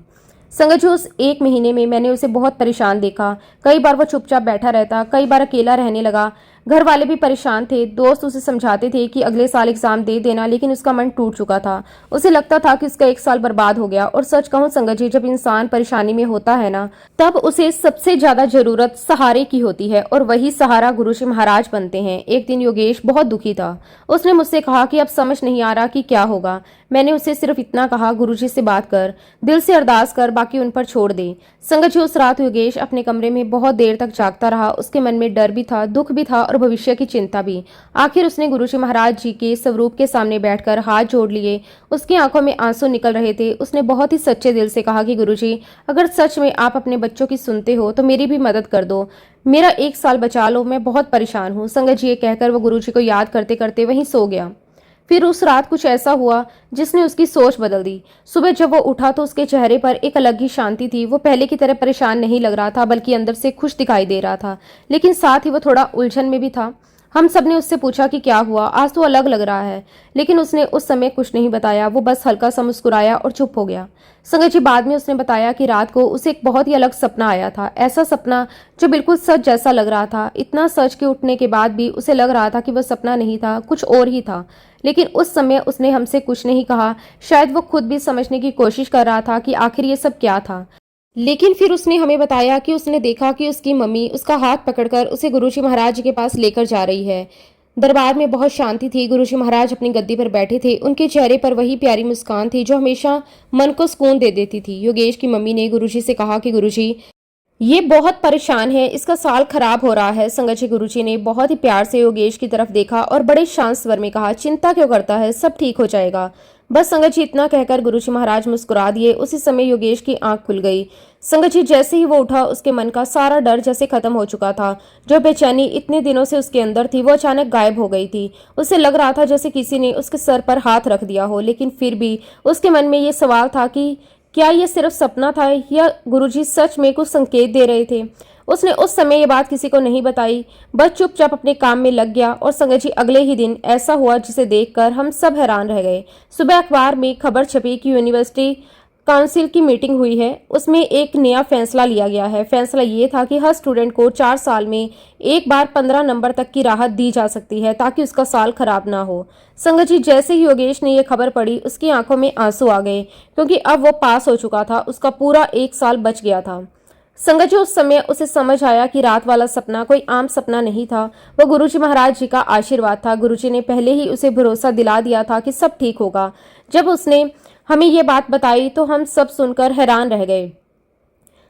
Speaker 1: संगत जी, उस 1 महीने में मैंने उसे बहुत परेशान देखा। कई बार वो चुपचाप बैठा रहता, कई बार अकेला रहने लगा। घर वाले भी परेशान थे। दोस्त उसे समझाते थे कि अगले साल एग्जाम दे देना, लेकिन उसका मन टूट चुका था। उसे लगता था कि उसका 1 साल बर्बाद हो गया। और सच कहूं संगत जी, जब इंसान परेशानी में होता है ना, तब उसे सबसे ज्यादा जरूरत सहारे की होती है, और वही सहारा गुरुजी महाराज बनते हैं। एक दिन योगेश बहुत दुखी था। उसने मुझसे कहा कि अब समझ नहीं आ रहा कि क्या होगा। मैंने उसे सिर्फ इतना कहा, गुरुजी से बात कर, दिल से अरदास कर, बाकी उन पर छोड़ दे। संगत जी, उस रात योगेश अपने कमरे में बहुत देर तक जागता रहा। उसके मन में डर भी था, दुख भी था और भविष्य की चिंता भी। आखिर उसने गुरुजी महाराज जी के स्वरूप के सामने बैठकर हाथ जोड़ लिए। उसकी आंखों में आंसू निकल रहे थे। उसने बहुत ही सच्चे दिल से कहा कि गुरुजी, अगर सच में आप अपने बच्चों की सुनते हो तो मेरी भी मदद कर दो, मेरा 1 साल बचा लो, मैं बहुत परेशान हूँ। संगत जी, ये कहकर वो गुरुजी को याद करते करते वहीं सो गया। फिर उस रात कुछ ऐसा हुआ जिसने उसकी सोच बदल दी। सुबह जब वो उठा तो उसके चेहरे पर एक अलग ही शांति थी। वो पहले की तरह परेशान नहीं लग रहा था, बल्कि अंदर से खुश दिखाई दे रहा था, लेकिन साथ ही वो थोड़ा उलझन में भी था। हम सब ने उससे पूछा कि क्या हुआ, आज तो अलग लग रहा है, लेकिन उसने उस समय कुछ नहीं बताया। वो बस हल्का सा मुस्कुराया और चुप हो गया। संगत जी, बाद में उसने बताया कि रात को उसे एक बहुत ही अलग सपना आया था। ऐसा सपना जो बिल्कुल सच जैसा लग रहा था। इतना सच के उठने के बाद भी उसे लग रहा था कि वह सपना नहीं था, कुछ और ही था। लेकिन उस समय उसने हमसे कुछ नहीं कहा। शायद वो खुद भी समझने की कोशिश कर रहा था कि आखिर ये सब क्या था। लेकिन फिर उसने हमें बताया कि उसने देखा कि उसकी मम्मी उसका हाथ पकड़कर उसे गुरुजी महाराज जी के पास लेकर जा रही है। दरबार में बहुत शांति थी। गुरुजी महाराज अपनी गद्दी पर बैठे थे। उनके चेहरे पर वही प्यारी मुस्कान थी जो हमेशा मन को सुकून दे देती थी। योगेश की मम्मी ने गुरुजी से कहा कि गुरुजी, ये बहुत परेशान है, इसका साल खराब हो रहा है। संगत जी गुरुजी ने बहुत ही प्यार से योगेश की तरफ देखा और बड़े शांत स्वर में कहा, चिंता क्यों करता है, सब ठीक हो जाएगा। बस संगत जी इतना कहकर गुरुजी महाराज मुस्कुरा दिए। उसी समय योगेश की आंख खुल गई। संगत जी जैसे ही वो उठा, उसके मन का सारा डर जैसे खत्म हो चुका था। जो बेचैनी इतने दिनों से उसके अंदर थी वो अचानक गायब हो गई थी। उसे लग रहा था जैसे किसी ने उसके सर पर हाथ रख दिया हो। लेकिन फिर भी उसके मन में ये सवाल था कि क्या ये सिर्फ सपना था या गुरुजी सच में कुछ संकेत दे रहे थे। उसने उस समय ये बात किसी को नहीं बताई, बस चुपचाप अपने काम में लग गया। और संगत जी अगले ही दिन ऐसा हुआ जिसे देखकर हम सब हैरान रह गए। सुबह अखबार में खबर छपी कि यूनिवर्सिटी काउंसिल की मीटिंग हुई है। उसमें एक नया फैसला लिया गया है। फैसला ये था कि हर स्टूडेंट को 4 साल में एक बार 15 नंबर तक की राहत दी जा सकती है ताकि उसका साल खराब ना हो। संगत जी जैसे ही योगेश ने यह खबर पढ़ी, उसकी आंखों में आंसू आ गए, क्योंकि अब वो पास हो चुका था। उसका पूरा 1 साल बच गया था। संगत जी उस समय उसे समझ आया कि रात वाला सपना कोई आम सपना नहीं था, वो गुरुजी महाराज जी का आशीर्वाद था। गुरुजी ने पहले ही उसे भरोसा दिला दिया था कि सब ठीक होगा। जब उसने हमें ये बात बताई तो हम सब सुनकर हैरान रह गए।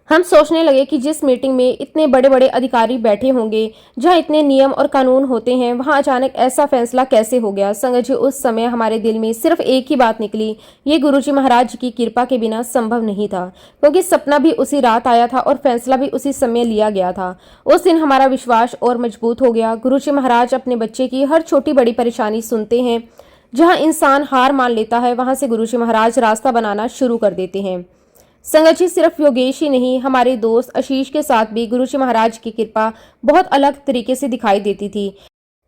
Speaker 1: हम सोचने लगे कि जिस मीटिंग में इतने बड़े बड़े अधिकारी बैठे होंगे, जहां इतने नियम और कानून होते हैं, वहां अचानक ऐसा फैसला कैसे हो गया। संगत जी उस समय हमारे दिल में सिर्फ एक ही बात निकली, ये गुरुजी महाराज जी की कृपा के बिना संभव नहीं था, क्योंकि सपना भी उसी रात आया था और फैसला भी उसी समय लिया गया था। उस दिन हमारा विश्वास और मजबूत हो गया। गुरुजी महाराज अपने बच्चे की हर छोटी बड़ी परेशानी सुनते हैं। जहां इंसान हार मान लेता है, वहां से गुरुजी महाराज रास्ता बनाना शुरू कर देते हैं। संगत जी सिर्फ योगेश ही नहीं, हमारे दोस्त आशीष के साथ भी गुरुजी महाराज की कृपा बहुत अलग तरीके से दिखाई देती थी।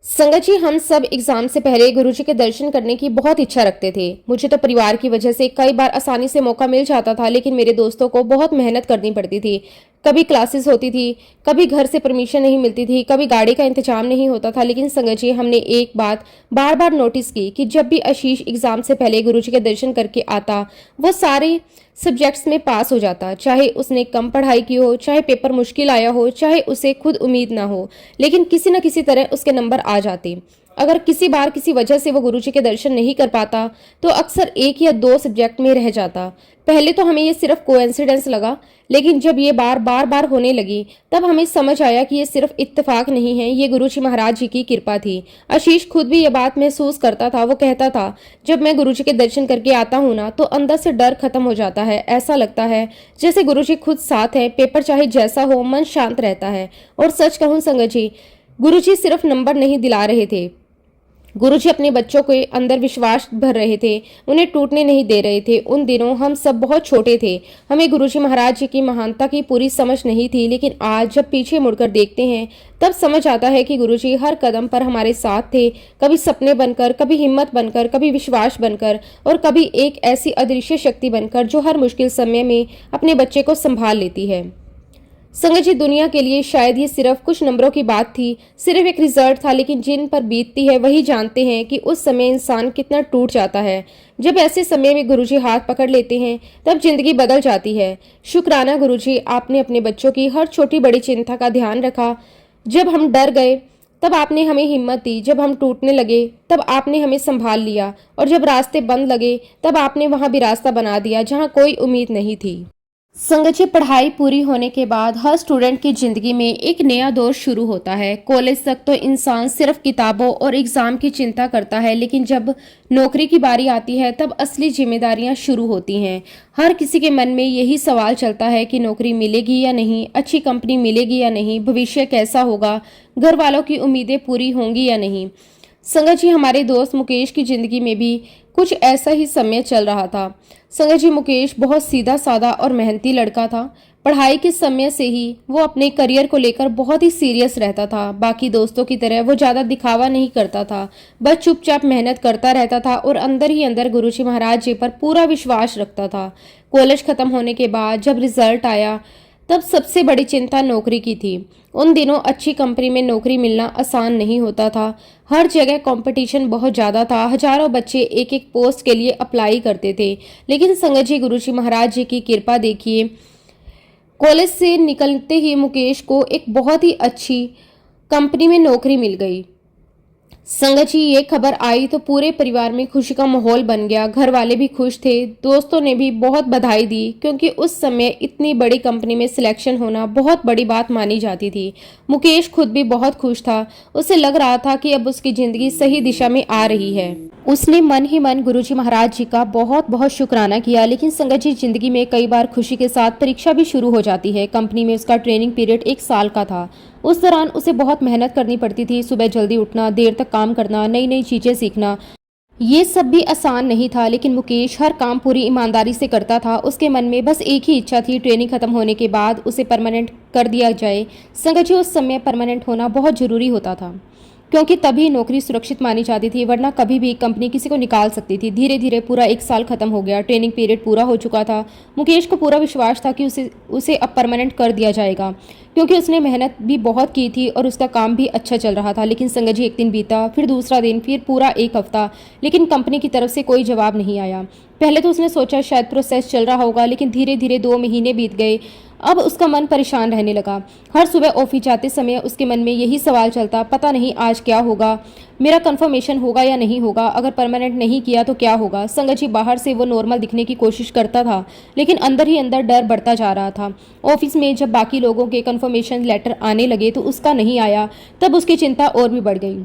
Speaker 1: संगत जी हम सब एग्जाम से पहले गुरुजी के दर्शन करने की बहुत इच्छा रखते थे। मुझे तो परिवार की वजह से कई बार आसानी से मौका मिल जाता था, लेकिन मेरे दोस्तों को बहुत मेहनत करनी पड़ती थी। कभी क्लासेस होती थी, कभी घर से परमिशन नहीं मिलती थी, कभी गाड़ी का इंतजाम नहीं होता था। लेकिन संगत जी हमने एक बात बार बार नोटिस की कि जब भी आशीष एग्जाम से पहले गुरुजी के दर्शन करके आता, वो सारे सब्जेक्ट्स में पास हो जाता। चाहे उसने कम पढ़ाई की हो, चाहे पेपर मुश्किल आया हो, चाहे उसे खुद उम्मीद ना हो, लेकिन किसी न किसी तरह उसके नंबर आ जाते। अगर किसी बार किसी वजह से वो गुरुजी के दर्शन नहीं कर पाता तो अक्सर 1 या 2 सब्जेक्ट में रह जाता। पहले तो हमें ये सिर्फ कोइंसिडेंस लगा, लेकिन जब ये बार बार होने लगी तब हमें समझ आया कि ये सिर्फ इत्तेफाक नहीं है, ये गुरुजी महाराज जी की कृपा थी। आशीष खुद भी ये बात महसूस करता था। वो कहता था, जब मैं गुरुजी के दर्शन करके आता हूँ ना, तो अंदर से डर खत्म हो जाता है। ऐसा लगता है जैसे गुरुजी खुद साथ है। पेपर चाहे जैसा हो, मन शांत रहता है। और सच कहूँ संगत जी, गुरुजी सिर्फ नंबर नहीं दिला रहे थे, गुरुजी अपने बच्चों के अंदर विश्वास भर रहे थे, उन्हें टूटने नहीं दे रहे थे। उन दिनों हम सब बहुत छोटे थे, हमें गुरुजी महाराज जी की महानता की पूरी समझ नहीं थी, लेकिन आज जब पीछे मुड़कर देखते हैं तब समझ आता है कि गुरुजी हर कदम पर हमारे साथ थे। कभी सपने बनकर, कभी हिम्मत बनकर, कभी विश्वास बनकर, और कभी एक ऐसी अदृश्य शक्ति बनकर जो हर मुश्किल समय में अपने बच्चे को संभाल लेती है। संगत जी दुनिया के लिए शायद ये सिर्फ कुछ नंबरों की बात थी, सिर्फ एक रिजल्ट था, लेकिन जिन पर बीतती है वही जानते हैं कि उस समय इंसान कितना टूट जाता है। जब ऐसे समय में गुरुजी हाथ पकड़ लेते हैं तब जिंदगी बदल जाती है। शुक्राना गुरुजी, आपने अपने बच्चों की हर छोटी बड़ी चिंता का ध्यान रखा। जब हम डर गए तब आपने हमें हिम्मत दी, जब हम टूटने लगे तब आपने हमें संभाल लिया, और जब रास्ते बंद लगे तब आपने वहां भी रास्ता बना दिया जहां कोई उम्मीद नहीं थी। संगत जी पढ़ाई पूरी होने के बाद हर स्टूडेंट की जिंदगी में एक नया दौर शुरू होता है। कॉलेज तक तो इंसान सिर्फ किताबों और एग्जाम की चिंता करता है, लेकिन जब नौकरी की बारी आती है तब असली जिम्मेदारियां शुरू होती हैं। हर किसी के मन में यही सवाल चलता है कि नौकरी मिलेगी या नहीं, अच्छी कंपनी मिलेगी या नहीं, भविष्य कैसा होगा, घर वालों की उम्मीदें पूरी होंगी या नहीं। संगत जी हमारे दोस्त मुकेश की जिंदगी में भी कुछ ऐसा ही समय चल रहा था। संगत जी मुकेश बहुत सीधा साधा और मेहनती लड़का था। पढ़ाई के समय से ही वो अपने करियर को लेकर बहुत ही सीरियस रहता था। बाकी दोस्तों की तरह वो ज़्यादा दिखावा नहीं करता था, बस चुपचाप मेहनत करता रहता था और अंदर ही अंदर गुरुजी महाराज जी पर पूरा विश्वास रखता था। कॉलेज खत्म होने के बाद जब रिजल्ट आया तब सबसे बड़ी चिंता नौकरी की थी। उन दिनों अच्छी कंपनी में नौकरी मिलना आसान नहीं होता था। हर जगह कंपटीशन बहुत ज़्यादा था। हजारों बच्चे एक एक पोस्ट के लिए अप्लाई करते थे। लेकिन संगत जी गुरुजी महाराज जी की कृपा देखिए, कॉलेज से निकलते ही मुकेश को एक बहुत ही अच्छी कंपनी में नौकरी मिल गई। संगत जी ये खबर आई तो पूरे परिवार में खुशी का माहौल बन गया। घर वाले भी खुश थे, दोस्तों ने भी बहुत बधाई दी, क्योंकि उस समय इतनी बड़ी कंपनी में सिलेक्शन होना बहुत बड़ी बात मानी जाती थी। मुकेश खुद भी बहुत खुश था। उसे लग रहा था कि अब उसकी जिंदगी सही दिशा में आ रही है। उसने मन ही मन गुरुजी महाराज जी का बहुत बहुत शुक्राना किया। लेकिन संगत जी जिंदगी में कई बार खुशी के साथ परीक्षा भी शुरू हो जाती है। कंपनी में उसका ट्रेनिंग पीरियड 1 साल का था। उस दौरान उसे बहुत मेहनत करनी पड़ती थी। सुबह जल्दी उठना, देर तक काम करना, नई नई चीजें सीखना, ये सब भी आसान नहीं था। लेकिन मुकेश हर काम पूरी ईमानदारी से करता था। उसके मन में बस एक ही इच्छा थी, ट्रेनिंग खत्म होने के बाद उसे परमानेंट कर दिया जाए। संगत जी उस समय परमानेंट होना बहुत जरूरी होता था, क्योंकि तभी नौकरी सुरक्षित मानी जाती थी, वरना कभी भी कंपनी किसी को निकाल सकती थी। धीरे धीरे पूरा 1 साल खत्म हो गया। ट्रेनिंग पीरियड पूरा हो चुका था। मुकेश को पूरा विश्वास था कि उसे अब परमानेंट कर दिया जाएगा, क्योंकि उसने मेहनत भी बहुत की थी और उसका काम भी अच्छा चल रहा था। लेकिन संगत जी एक दिन बीता, फिर दूसरा दिन, फिर पूरा 1 हफ्ता, लेकिन कंपनी की तरफ से कोई जवाब नहीं आया। पहले तो उसने सोचा शायद प्रोसेस चल रहा होगा, लेकिन धीरे धीरे 2 महीने बीत गए। अब उसका मन परेशान रहने लगा। हर सुबह ऑफिस जाते समय उसके मन में यही सवाल चलता, पता नहीं आज क्या होगा, मेरा कंफर्मेशन होगा या नहीं होगा, अगर परमानेंट नहीं किया तो क्या होगा। संगत जी बाहर से वो नॉर्मल दिखने की कोशिश करता था, लेकिन अंदर ही अंदर डर बढ़ता जा रहा था। ऑफिस में जब बाकी लोगों के कंफर्मेशन लेटर आने लगे तो उसका नहीं आया, तब उसकी चिंता और भी बढ़ गई।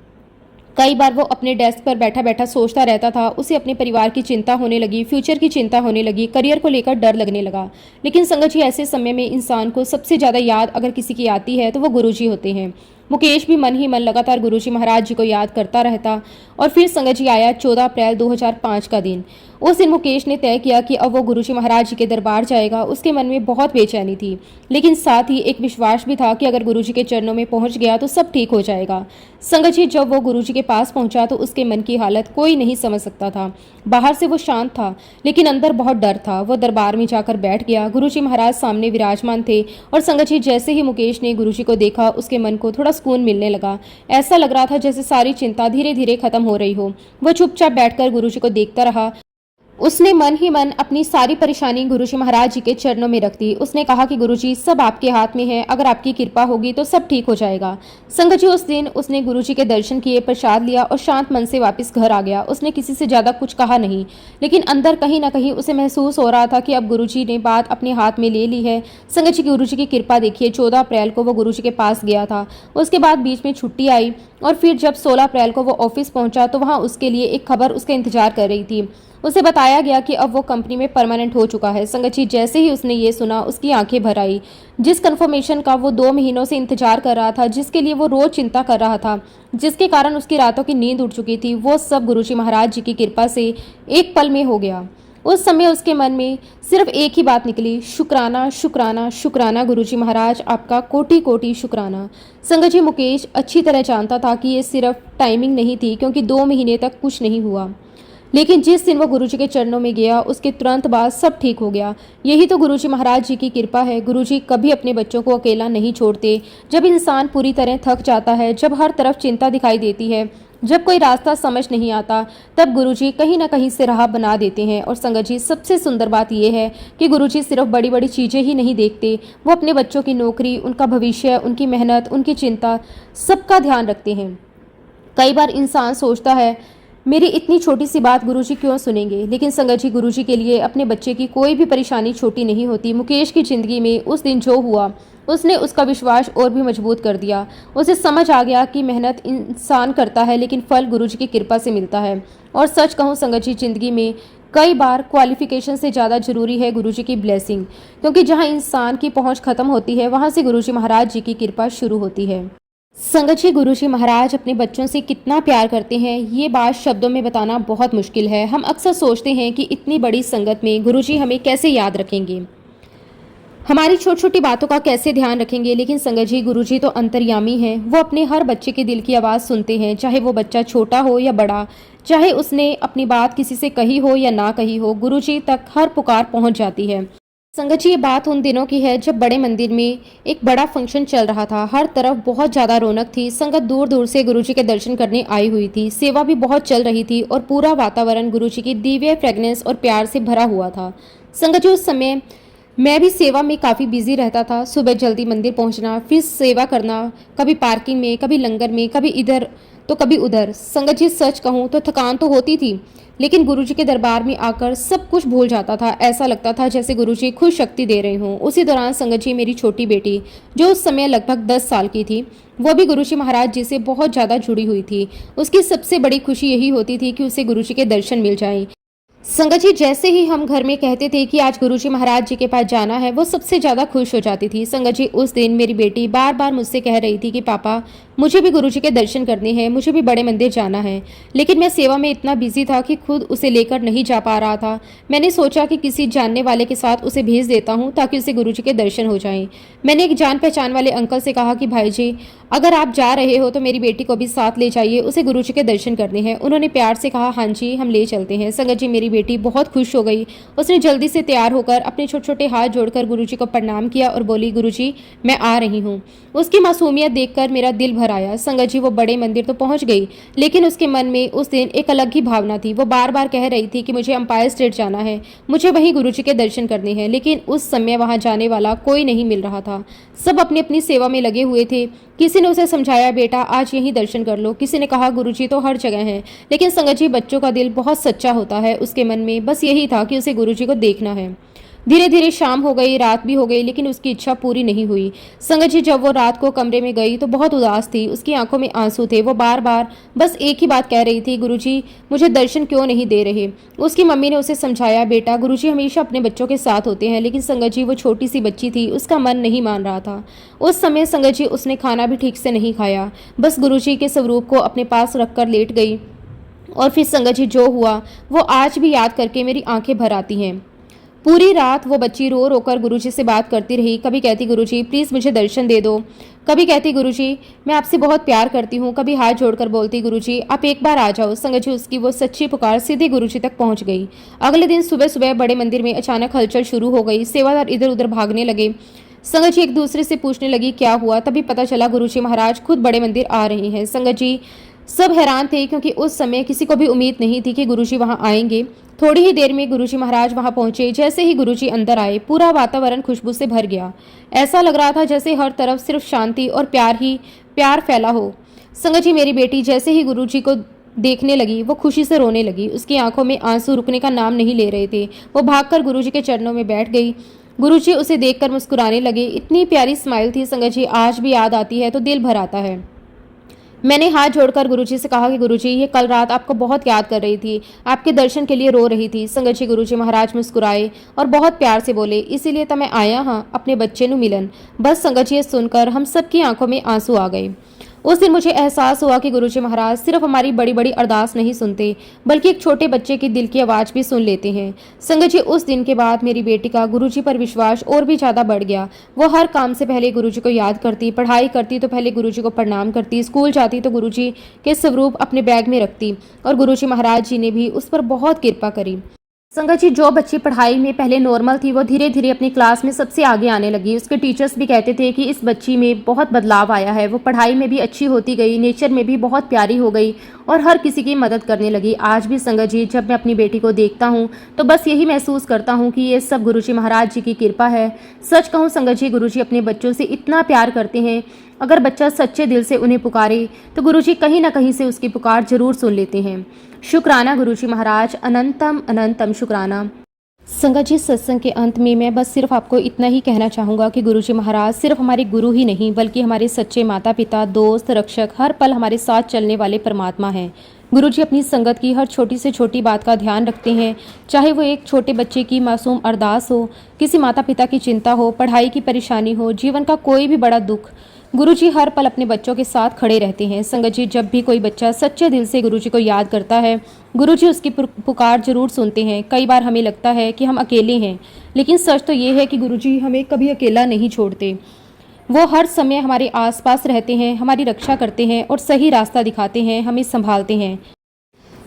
Speaker 1: कई बार वो अपने डेस्क पर बैठा बैठा सोचता रहता था। उसे अपने परिवार की चिंता होने लगी, फ्यूचर की चिंता होने लगी, करियर को लेकर डर लगने लगा। लेकिन संगत जी ऐसे समय में इंसान को सबसे ज़्यादा याद अगर किसी की आती है तो वो गुरुजी होते हैं। मुकेश भी मन ही मन लगातार गुरुजी महाराज जी को याद करता रहता। और फिर संगत जी आया 14 अप्रैल 2005 का दिन। उस दिन मुकेश ने तय किया कि अब वो गुरुजी महाराज जी के दरबार जाएगा। उसके मन में बहुत बेचैनी थी, लेकिन साथ ही एक विश्वास भी था कि अगर गुरुजी के चरणों में पहुंच गया तो सब ठीक हो जाएगा। संगत जी जब वो गुरुजी के पास पहुंचा तो उसके मन की हालत कोई नहीं समझ सकता था। बाहर से वो शांत था, लेकिन अंदर बहुत डर था। वो दरबार में जाकर बैठ गया। गुरुजी महाराज सामने विराजमान थे और संगत जी जैसे ही मुकेश ने गुरुजी को देखा, उसके मन को थोड़ा सुकून मिलने लगा। ऐसा लग रहा था जैसे सारी चिंता धीरे धीरे खत्म हो रही हो। वो चुपचाप बैठकर गुरुजी को देखता रहा। उसने मन ही मन अपनी सारी परेशानी गुरुजी महाराज जी के चरणों में रख दी। उसने कहा कि गुरुजी सब आपके हाथ में है, अगर आपकी कृपा होगी तो सब ठीक हो जाएगा। संगत जी उस दिन उसने गुरुजी के दर्शन किए, प्रसाद लिया और शांत मन से वापस घर आ गया। उसने किसी से ज्यादा कुछ कहा नहीं, लेकिन अंदर कहीं ना कहीं उसे महसूस हो रहा था कि अब गुरुजी ने बात अपने हाथ में ले ली है। संगत जी गुरुजी की कृपा देखिए, 14 अप्रैल को वो गुरुजी के पास गया था। उसके बाद बीच में छुट्टी आई और फिर जब 16 अप्रैल को वो ऑफिस पहुंचा तो वहां उसके लिए एक खबर उसका इंतजार कर रही थी। उसे बताया गया कि अब वो कंपनी में परमानेंट हो चुका है। संगत जी जैसे ही उसने ये सुना, उसकी आंखें भर आई। जिस कंफर्मेशन का वो 2 महीनों से इंतजार कर रहा था, जिसके लिए वो रोज चिंता कर रहा था, जिसके कारण उसकी रातों की नींद उड़ चुकी थी, वो सब गुरुजी महाराज जी की कृपा से एक पल में हो गया। उस समय उसके मन में सिर्फ एक ही बात निकली, शुक्राना शुक्राना शुक्राना गुरुजी महाराज, आपका कोटि कोटि शुक्राना। संगत जी मुकेश अच्छी तरह जानता था कि ये सिर्फ टाइमिंग नहीं थी, क्योंकि 2 महीने तक कुछ नहीं हुआ। लेकिन जिस दिन वो गुरुजी के चरणों में गया, उसके तुरंत बाद सब ठीक हो गया। यही तो गुरुजी महाराज जी की कृपा है। गुरुजी कभी अपने बच्चों को अकेला नहीं छोड़ते। जब इंसान पूरी तरह थक जाता है, जब हर तरफ चिंता दिखाई देती है, जब कोई रास्ता समझ नहीं आता, तब गुरुजी कहीं ना कहीं से राह बना देते हैं। और संगत जी सबसे सुंदर बात यह है कि गुरुजी सिर्फ बड़ी बड़ी चीज़ें ही नहीं देखते, वो अपने बच्चों की नौकरी, उनका भविष्य, उनकी मेहनत, उनकी चिंता, सबका ध्यान रखते हैं। कई बार इंसान सोचता है मेरी इतनी छोटी सी बात गुरुजी क्यों सुनेंगे, लेकिन संगत जी गुरुजी के लिए अपने बच्चे की कोई भी परेशानी छोटी नहीं होती। मुकेश की जिंदगी में उस दिन जो हुआ, उसने उसका विश्वास और भी मजबूत कर दिया। उसे समझ आ गया कि मेहनत इंसान करता है, लेकिन फल गुरुजी की कृपा से मिलता है। और सच कहूँ संगत जी, जिंदगी में कई बार क्वालिफिकेशन से ज़्यादा जरूरी है गुरुजी की ब्लेसिंग, क्योंकि जहाँ इंसान की पहुँच खत्म होती है, वहाँ से गुरुजी महाराज जी की कृपा शुरू होती है। संगत जी गुरुजी महाराज अपने बच्चों से कितना प्यार करते हैं, ये बात शब्दों में बताना बहुत मुश्किल है। हम अक्सर सोचते हैं कि इतनी बड़ी संगत में गुरुजी हमें कैसे याद रखेंगे, हमारी छोटी छोटी बातों का कैसे ध्यान रखेंगे। लेकिन संगत जी गुरुजी तो अंतर्यामी हैं। वो अपने हर बच्चे के दिल की आवाज़ सुनते हैं, चाहे वो बच्चा छोटा हो या बड़ा, चाहे उसने अपनी बात किसी से कही हो या ना कही हो, गुरुजी तक हर पुकार पहुंच जाती है। संगत जी, ये बात उन दिनों की है जब बड़े मंदिर में एक बड़ा फंक्शन चल रहा था। हर तरफ बहुत ज़्यादा रौनक थी। संगत दूर दूर से गुरुजी के दर्शन करने आई हुई थी। सेवा भी बहुत चल रही थी और पूरा वातावरण गुरुजी की दिव्य फ्रेगनेंस और प्यार से भरा हुआ था। संगत जी, उस समय मैं भी सेवा में काफ़ी बिजी रहता था। सुबह जल्दी मंदिर पहुंचना, फिर सेवा करना, कभी पार्किंग में, कभी लंगर में, कभी इधर तो कभी उधर। संगत जी, सच कहूँ तो थकान तो होती थी, लेकिन गुरुजी के दरबार में आकर सब कुछ भूल जाता था। ऐसा लगता था जैसे गुरुजी खुद शक्ति दे रहे हों। उसी दौरान संगत जी, मेरी छोटी बेटी जो उस समय लगभग 10 साल की थी, वो भी गुरुजी महाराज जी से बहुत ज़्यादा जुड़ी हुई थी। उसकी सबसे बड़ी खुशी यही होती थी कि उसे गुरुजी के दर्शन मिल जाएं। संगत जी, जैसे ही हम घर में कहते थे कि आज गुरुजी महाराज जी के पास जाना है, वो सबसे ज़्यादा खुश हो जाती थी। संगत जी, उस दिन मेरी बेटी बार बार मुझसे कह रही थी कि पापा, मुझे भी गुरुजी के दर्शन करने हैं, मुझे भी बड़े मंदिर जाना है। लेकिन मैं सेवा में इतना बिजी था कि खुद उसे लेकर नहीं जा पा रहा था। मैंने सोचा कि किसी जानने वाले के साथ उसे भेज देता हूँ ताकि उसे गुरुजी के दर्शन हो जाएं। मैंने एक जान पहचान वाले अंकल से कहा कि भाई जी, अगर आप जा रहे हो तो मेरी बेटी को भी साथ ले जाइए, उसे गुरुजी के दर्शन करने हैं। उन्होंने प्यार से कहा, हाँ जी, हम ले चलते हैं। संगत जी, मेरी बेटी बहुत खुश हो गई। उसने जल्दी से तैयार होकर अपने छोटे छोटे हाथ जोड़कर गुरुजी को प्रणाम किया और बोली, गुरुजी, मैं आ रही हूँ। उसकी मासूमियत देखकर मेरा दिल भर आया। संगत जी, वो बड़े मंदिर तो पहुंच गई, लेकिन उसके मन में उस दिन एक अलग ही भावना थी। वो बार बार कह रही थी कि मुझे अंपायर स्टेट जाना है, मुझे वहीं गुरुजी के दर्शन करने हैं। लेकिन उस समय वहां जाने वाला कोई नहीं मिल रहा था। सब अपनी अपनी सेवा में लगे हुए थे। किसी ने उसे समझाया, बेटा आज यहीं दर्शन कर लो। किसी ने कहा, गुरुजी तो हर जगह हैं। लेकिन संगत जी, बच्चों का दिल बहुत सच्चा होता है। उसके मन में बस यही था कि उसे गुरुजी को देखना है। धीरे धीरे शाम हो गई, रात भी हो गई, लेकिन उसकी इच्छा पूरी नहीं हुई। संगत जी, जब वो रात को कमरे में गई तो बहुत उदास थी। उसकी आंखों में आंसू थे। वो बार बार बस एक ही बात कह रही थी, गुरुजी मुझे दर्शन क्यों नहीं दे रहे। उसकी मम्मी ने उसे समझाया, बेटा गुरुजी हमेशा अपने बच्चों के साथ होते हैं। लेकिन संगत जी, वो छोटी सी बच्ची थी, उसका मन नहीं मान रहा था। उस समय संगत जी, उसने खाना भी ठीक से नहीं खाया, बस गुरुजी के स्वरूप को अपने पास रखकर लेट गई। और फिर संगत जी, जो हुआ वो आज भी याद करके मेरी आंखें भर आती हैं। पूरी रात वो बच्ची रो रो कर गुरुजी से बात करती रही। कभी कहती, गुरुजी प्लीज़ मुझे दर्शन दे दो। कभी कहती, गुरुजी मैं आपसे बहुत प्यार करती हूँ। कभी हाथ जोड़कर बोलती, गुरुजी आप एक बार आ जाओ। संगत जी, उसकी वो सच्ची पुकार सीधे गुरुजी तक पहुँच गई। अगले दिन सुबह सुबह बड़े मंदिर में अचानक हलचल शुरू हो गई। सेवादार इधर उधर भागने लगे। संगत जी एक दूसरे से पूछने लगी क्या हुआ। तभी पता चला गुरुजी महाराज खुद बड़े मंदिर आ रहे हैं। संगत जी सब हैरान थे, क्योंकि उस समय किसी को भी उम्मीद नहीं थी कि गुरुजी वहां आएंगे। थोड़ी ही देर में गुरुजी महाराज वहां पहुंचे। जैसे ही गुरुजी अंदर आए, पूरा वातावरण खुशबू से भर गया। ऐसा लग रहा था जैसे हर तरफ सिर्फ शांति और प्यार ही प्यार फैला हो। संगत जी, मेरी बेटी जैसे ही गुरुजी को देखने लगी, वो खुशी से रोने लगी। उसकी आंखों में आंसू रुकने का नाम नहीं ले रहे थे। वो भागकर गुरुजी के चरणों में बैठ गई। गुरुजी उसे देखकर मुस्कुराने लगे। इतनी प्यारी स्माइल थी, संगत जी आज भी याद आती है तो दिल भर आता है। मैंने हाथ जोड़कर गुरुजी से कहा कि गुरुजी, ये कल रात आपको बहुत याद कर रही थी, आपके दर्शन के लिए रो रही थी। संगत जी, गुरुजी महाराज मुस्कुराए और बहुत प्यार से बोले, इसीलिए तो मैं आया हाँ अपने बच्चे नु मिलन। बस संगत जी, ये सुनकर हम सबकी आंखों में आंसू आ गए। उस दिन मुझे एहसास हुआ कि गुरुजी महाराज सिर्फ हमारी बड़ी बड़ी अरदास नहीं सुनते, बल्कि एक छोटे बच्चे की दिल की आवाज़ भी सुन लेते हैं। संगत जी, उस दिन के बाद मेरी बेटी का गुरुजी पर विश्वास और भी ज़्यादा बढ़ गया। वो हर काम से पहले गुरुजी को याद करती, पढ़ाई करती तो पहले गुरुजी को प्रणाम करती, स्कूल जाती तो गुरुजी के स्वरूप अपने बैग में रखती। और गुरुजी महाराज जी ने भी उस पर बहुत कृपा करी। संगत जी, जो बच्ची पढ़ाई में पहले नॉर्मल थी, वो धीरे धीरे अपनी क्लास में सबसे आगे आने लगी। उसके टीचर्स भी कहते थे कि इस बच्ची में बहुत बदलाव आया है। वो पढ़ाई में भी अच्छी होती गई, नेचर में भी बहुत प्यारी हो गई और हर किसी की मदद करने लगी। आज भी संगत जी, जब मैं अपनी बेटी को देखता हूँ तो बस यही महसूस करता हूँ कि ये सब गुरुजी महाराज जी की कृपा है। सच कहूँ संगत जी, गुरुजी अपने बच्चों से इतना प्यार करते हैं। अगर बच्चा सच्चे दिल से उन्हें पुकारे तो गुरुजी कहीं ना कहीं से उसकी पुकार जरूर सुन लेते हैं। शुक्राना गुरुजी महाराज, अनंतम अनंतम शुक्राना। संगत जी, सत्संग के अंत में मैं बस सिर्फ आपको इतना ही कहना चाहूँगा कि गुरुजी महाराज सिर्फ हमारे गुरु ही नहीं, बल्कि हमारे सच्चे माता पिता, दोस्त, रक्षक, हर पल हमारे साथ चलने वाले परमात्मा हैं। गुरुजी अपनी संगत की हर छोटी से छोटी बात का ध्यान रखते हैं, चाहे वो एक छोटे बच्चे की मासूम अरदास हो, किसी माता पिता की चिंता हो, पढ़ाई की परेशानी हो, जीवन का कोई भी बड़ा दुख। गुरुजी हर पल अपने बच्चों के साथ खड़े रहते हैं। संगत जी, जब भी कोई बच्चा सच्चे दिल से गुरुजी को याद करता है, गुरुजी उसकी पुकार जरूर सुनते हैं। कई बार हमें लगता है कि हम अकेले हैं, लेकिन सच तो ये है कि गुरुजी हमें कभी अकेला नहीं छोड़ते। वो हर समय हमारे आसपास रहते हैं, हमारी रक्षा करते हैं और सही रास्ता दिखाते हैं, हमें संभालते हैं।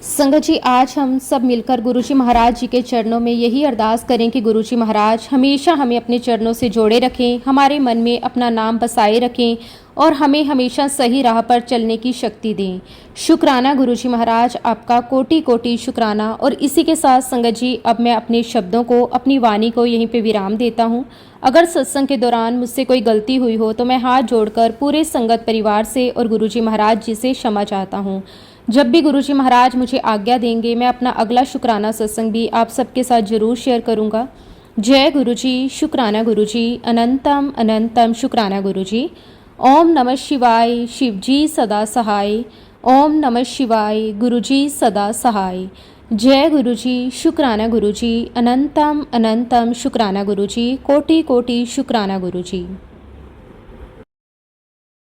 Speaker 1: संगत जी, आज हम सब मिलकर गुरुजी महाराज जी के चरणों में यही अरदास करें कि गुरुजी महाराज हमेशा हमें अपने चरणों से जोड़े रखें, हमारे मन में अपना नाम बसाए रखें और हमें हमेशा सही राह पर चलने की शक्ति दें। शुक्राना गुरुजी महाराज, आपका कोटि कोटि शुक्राना। और इसी के साथ संगत जी, अब मैं अपने शब्दों को, अपनी वाणी को यहीं पे विराम देता हूँ। अगर सत्संग के दौरान मुझसे कोई गलती हुई हो तो मैं हाथ जोड़कर पूरे संगत परिवार से और गुरुजी महाराज जी से क्षमा चाहता हूँ। जब भी गुरुजी महाराज मुझे आज्ञा देंगे, मैं अपना अगला शुक्राना सत्संग भी आप सबके साथ जरूर शेयर करूँगा। जय गुरुजी, शुक्राना गुरुजी, अनंतम अनंतम शुक्राना गुरुजी। ओम नमः शिवाय, शिवजी सदा सहाय। ओम नमः शिवाय, गुरुजी सदा सहाय। जय गुरुजी, शुक्राना गुरुजी, अनंतम अनंतम शुक्राना गुरुजी, कोटि कोटि शुक्राना गुरुजी।